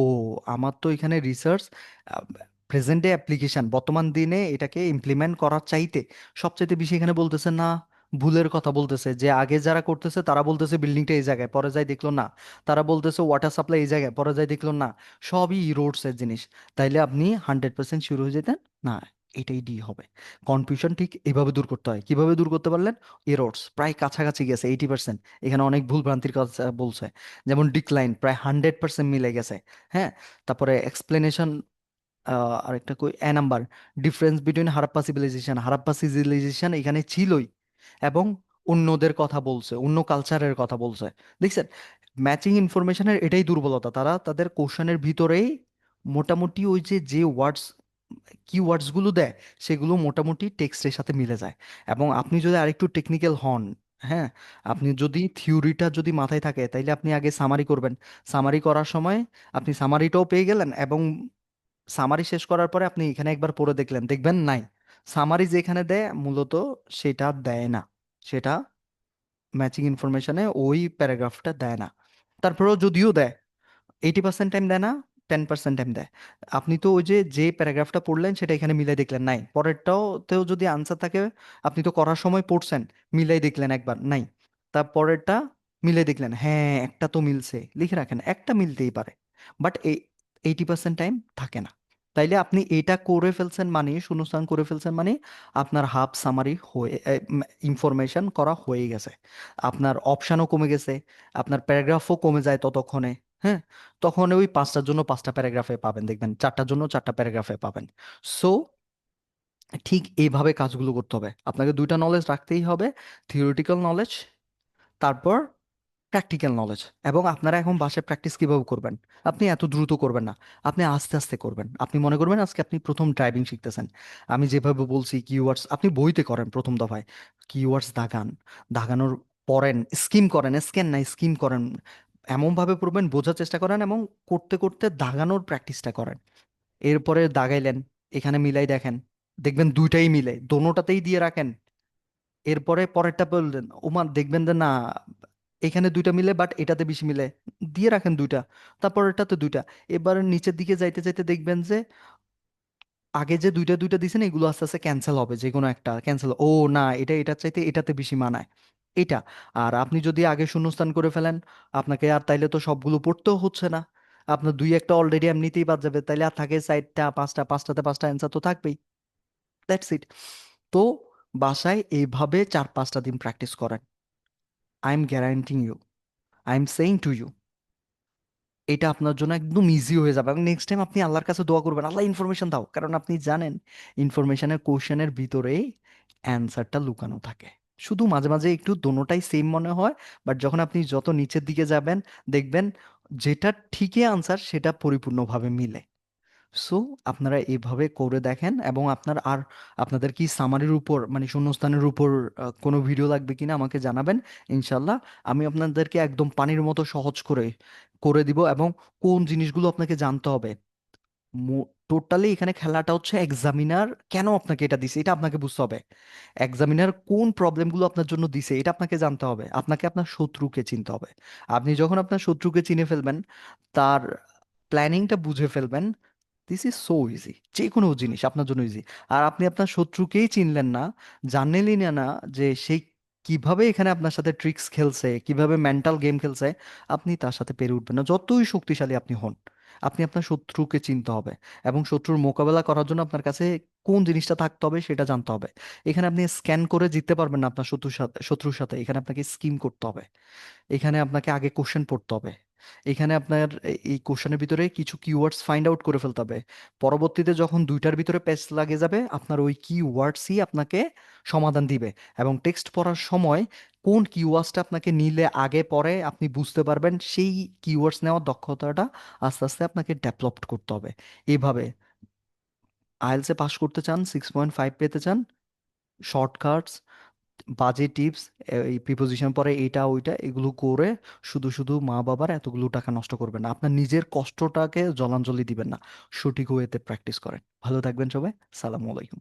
আমার তো এখানে রিসার্চ প্রেজেন্ট ডে অ্যাপ্লিকেশন, বর্তমান দিনে এটাকে ইমপ্লিমেন্ট করার চাইতে সবচাইতে বেশি এখানে বলতেছে না, ভুলের কথা বলতেছে, যে আগে যারা করতেছে তারা বলতেছে বিল্ডিংটা এই জায়গায়, পরে যাই দেখলো না। তারা বলতেছে ওয়াটার সাপ্লাই এই জায়গায়, পরে যাই দেখলো না। সবই রোডসের জিনিস। তাইলে আপনি 100% শিওর হয়ে যেতেন, না এটাই ডি হবে। কনফিউশন ঠিক এভাবে দূর করতে হয়। কিভাবে দূর করতে পারলেন, এরর্স প্রায় কাছাকাছি গেছে 80%, এখানে অনেক ভুল ভ্রান্তির কথা বলছে, যেমন ডিক্লাইন প্রায় 100% মিলে গেছে। হ্যাঁ, তারপরে এক্সপ্লেনেশন, আরেকটা কই, A number, difference between Harappa civilisation, Harappa civilisation এখানে ছিলই, এবং অন্যদের কথা বলছে, অন্য কালচারের কথা বলছে। দেখছেন, ম্যাচিং ইনফরমেশনের এটাই দুর্বলতা, তারা তাদের কোশ্চেনের ভিতরেই মোটামুটি ওই যে যে ওয়ার্ডস, কি ওয়ার্ডসগুলো দেয় সেগুলো মোটামুটি টেক্সটের সাথে মিলে যায়। এবং আপনি যদি আরেকটু টেকনিক্যাল হন, হ্যাঁ, আপনি যদি থিওরিটা যদি মাথায় থাকে তাইলে আপনি আগে সামারি করবেন। সামারি করার সময় আপনি সামারিটাও পেয়ে গেলেন, এবং সামারি শেষ করার পরে আপনি এখানে একবার পড়ে দেখলেন, দেখবেন নাই, সামারি যেখানে দেয় মূলত সেটা দেয় না, সেটা ম্যাচিং ইনফরমেশনে ওই প্যারাগ্রাফটা দেয় না। তারপরেও যদিও দেয়, 80% টাইম দেয় না, 10% টাইম দেয়। আপনি তো ওই যে যে প্যারাগ্রাফটা পড়লেন সেটা এখানে মিলাই দেখলেন নাই, পরেরটাও তেও যদি আনসার থাকে, আপনি তো করার সময় পড়ছেন, মিলাই দেখলেন একবার নাই, তারপরেরটা মিলাই দেখলেন হ্যাঁ একটা তো মিলছে, লিখে রাখেন একটা মিলতেই পারে। বাট এই 80% টাইম থাকে না। তাইলে আপনি এটা করে ফেলছেন মানে, শূন্যস্থান করে ফেলছেন মানে আপনার হাফ সামারি হয়ে, ইনফরমেশন করা হয়ে গেছে, আপনার অপশানও কমে গেছে, আপনার প্যারাগ্রাফও কমে যায় ততক্ষণে। হ্যাঁ, তখন ওই পাঁচটার জন্য পাঁচটা প্যারাগ্রাফে পাবেন, দেখবেন চারটার জন্য চারটা প্যারাগ্রাফে পাবেন। সো ঠিক এইভাবে কাজগুলো করতে হবে, আপনাকে দুইটা নলেজ রাখতেই হবে, থিওরিটিক্যাল নলেজ, তারপর প্র্যাকটিক্যাল নলেজ। এবং আপনারা এখন বাসায় প্র্যাকটিস কিভাবে করবেন, আপনি এত দ্রুত করবেন না, আপনি আস্তে আস্তে করবেন। আপনি মনে করবেন আজকে আপনি প্রথম ড্রাইভিং শিখতেছেন, আমি যেভাবে বলছি কিওয়ার্ডস আপনি বইতে করেন, প্রথম দফায় কিওয়ার্ডস দাগান, দাগানোর পড়েন, স্কিম করেন, স্ক্যান নাই স্কিম করেন, এমন ভাবে পড়বেন, বোঝার চেষ্টা করেন এবং করতে করতে দাগানোর প্র্যাকটিসটা করেন। এরপরে দাগাইলেন, এখানে মিলাই দেখেন, দেখবেন দুইটাই মিলে, দোনোটাতেই দিয়ে রাখেন। এরপরে পরেরটা বললেন, ওমা দেখবেন যে না, এখানে দুইটা মিলে বাট এটাতে বেশি মিলে, দিয়ে রাখেন দুইটা, তারপর এটাতে দুইটা। এবার নিচের দিকে যাইতে যাইতে দেখবেন যে আগে যে দুইটা দুইটা দিছেন এগুলো আস্তে আস্তে ক্যান্সেল হবে, যে কোনো একটা ক্যান্সেল, ও না এটা এটার চাইতে এটাতে বেশি মানায়, এটা। আর আপনি যদি আগে শূন্যস্থান করে ফেলেন, আপনাকে আর তাইলে তো সবগুলো পড়তেও হচ্ছে না, আপনার দুই একটা অলরেডি এমনিতেই বাদ যাবে, তাইলে আর থাকে চারটা পাঁচটা, পাঁচটাতে পাঁচটা অ্যান্সার তো থাকবেই। That's it. তো বাসায় এইভাবে 4-5টা দিন প্র্যাকটিস করেন। I am guaranteeing you, I am saying to you, এটা আপনার জন্য একদম ইজি হয়ে যাবে। এবং নেক্সট টাইম আপনি আল্লাহর কাছে দোয়া করবেন, আল্লাহ ইনফরমেশন দাও, কারণ আপনি জানেন ইনফরমেশনের কোশ্চেনের ভিতরেই অ্যান্সারটা লুকানো থাকে। শুধু মাঝে মাঝে একটু দোনোটাই সেম মনে হয়, বাট যখন আপনি যত নিচের দিকে যাবেন দেখবেন যেটা ঠিকই আনসার সেটা পরিপূর্ণভাবে মিলে। সো আপনারা এইভাবে করে দেখেন। এবং আপনাদের কি সামারির উপর মানে শূন্যস্থানের উপর কোনো ভিডিও লাগবে কিনা আমাকে জানাবেন, ইনশাল্লাহ আমি আপনাদেরকে একদম পানির মতো সহজ করে করে দিব। এবং কোন জিনিসগুলো আপনাকে জানতে হবে, টোটালি এখানে খেলাটা হচ্ছে এক্সামিনার কেন আপনাকে এটা দিছে এটা আপনাকে বুঝতে হবে। এক্সামিনার কোন প্রবলেমগুলো আপনার জন্য দিছে এটা আপনাকে জানতে হবে, আপনাকে আপনার শত্রুকে চিনতে হবে। আপনি যখন আপনার শত্রুকে চিনে ফেলবেন, তার প্ল্যানিংটা বুঝে ফেলবেন, দিস ইজ সো ইজি, যে কোনো জিনিস আপনার জন্য ইজি। আর আপনি আপনার শত্রুকেই চিনলেন না, জানলেনই না যে সে কিভাবে এখানে আপনার সাথে ট্রিক্স খেলছে, কিভাবে মেন্টাল গেম খেলছে, আপনি তার সাথে পেরে উঠবেন না, যতই শক্তিশালী আপনি হন। আপনি আপনার শত্রুকে চিনতে হবে, এবং শত্রুর মোকাবেলা করার জন্য আপনার কাছে কোন জিনিসটা থাকতে হবে সেটা জানতে হবে। এখানে আপনি স্ক্যান করে জিততে পারবেন না আপনার শত্রুর সাথে, এখানে আপনাকে স্কিম করতে হবে। এখানে আপনাকে আগে কোশ্চেন পড়তে হবে। এখানে আপনার এই কোশ্চেনের ভিতরে কিছু কিওয়ার্ডস ফাইন্ড আউট করে ফেলতে হবে। পরবর্তীতে যখন দুইটার ভিতরে প্যাচ লাগে যাবে, আপনার ওই কিওয়ার্ডসই আপনাকে সমাধান দিবে। এবং টেক্সট পড়ার সময় কোন কিওয়ার্ডসটা আপনাকে নিলে আগে পরে আপনি বুঝতে পারবেন, সেই কিওয়ার্ডস নেওয়ার দক্ষতাটা আস্তে আস্তে আপনাকে ডেভেলপ করতে হবে। এভাবে আইএলসে পাস করতে চান, 6.5 পেতে চান, শর্টকাটস, বাজে টিপস, এই প্রিপোজিশন পরে এটা ওইটা এগুলো করে শুধু শুধু মা বাবার এতগুলো টাকা নষ্ট করবেন না, আপনার নিজের কষ্টটাকে জলাঞ্জলি দিবেন না, সঠিক ওয়েতে প্র্যাকটিস করেন। ভালো থাকবেন সবাই, সালামু আলাইকুম।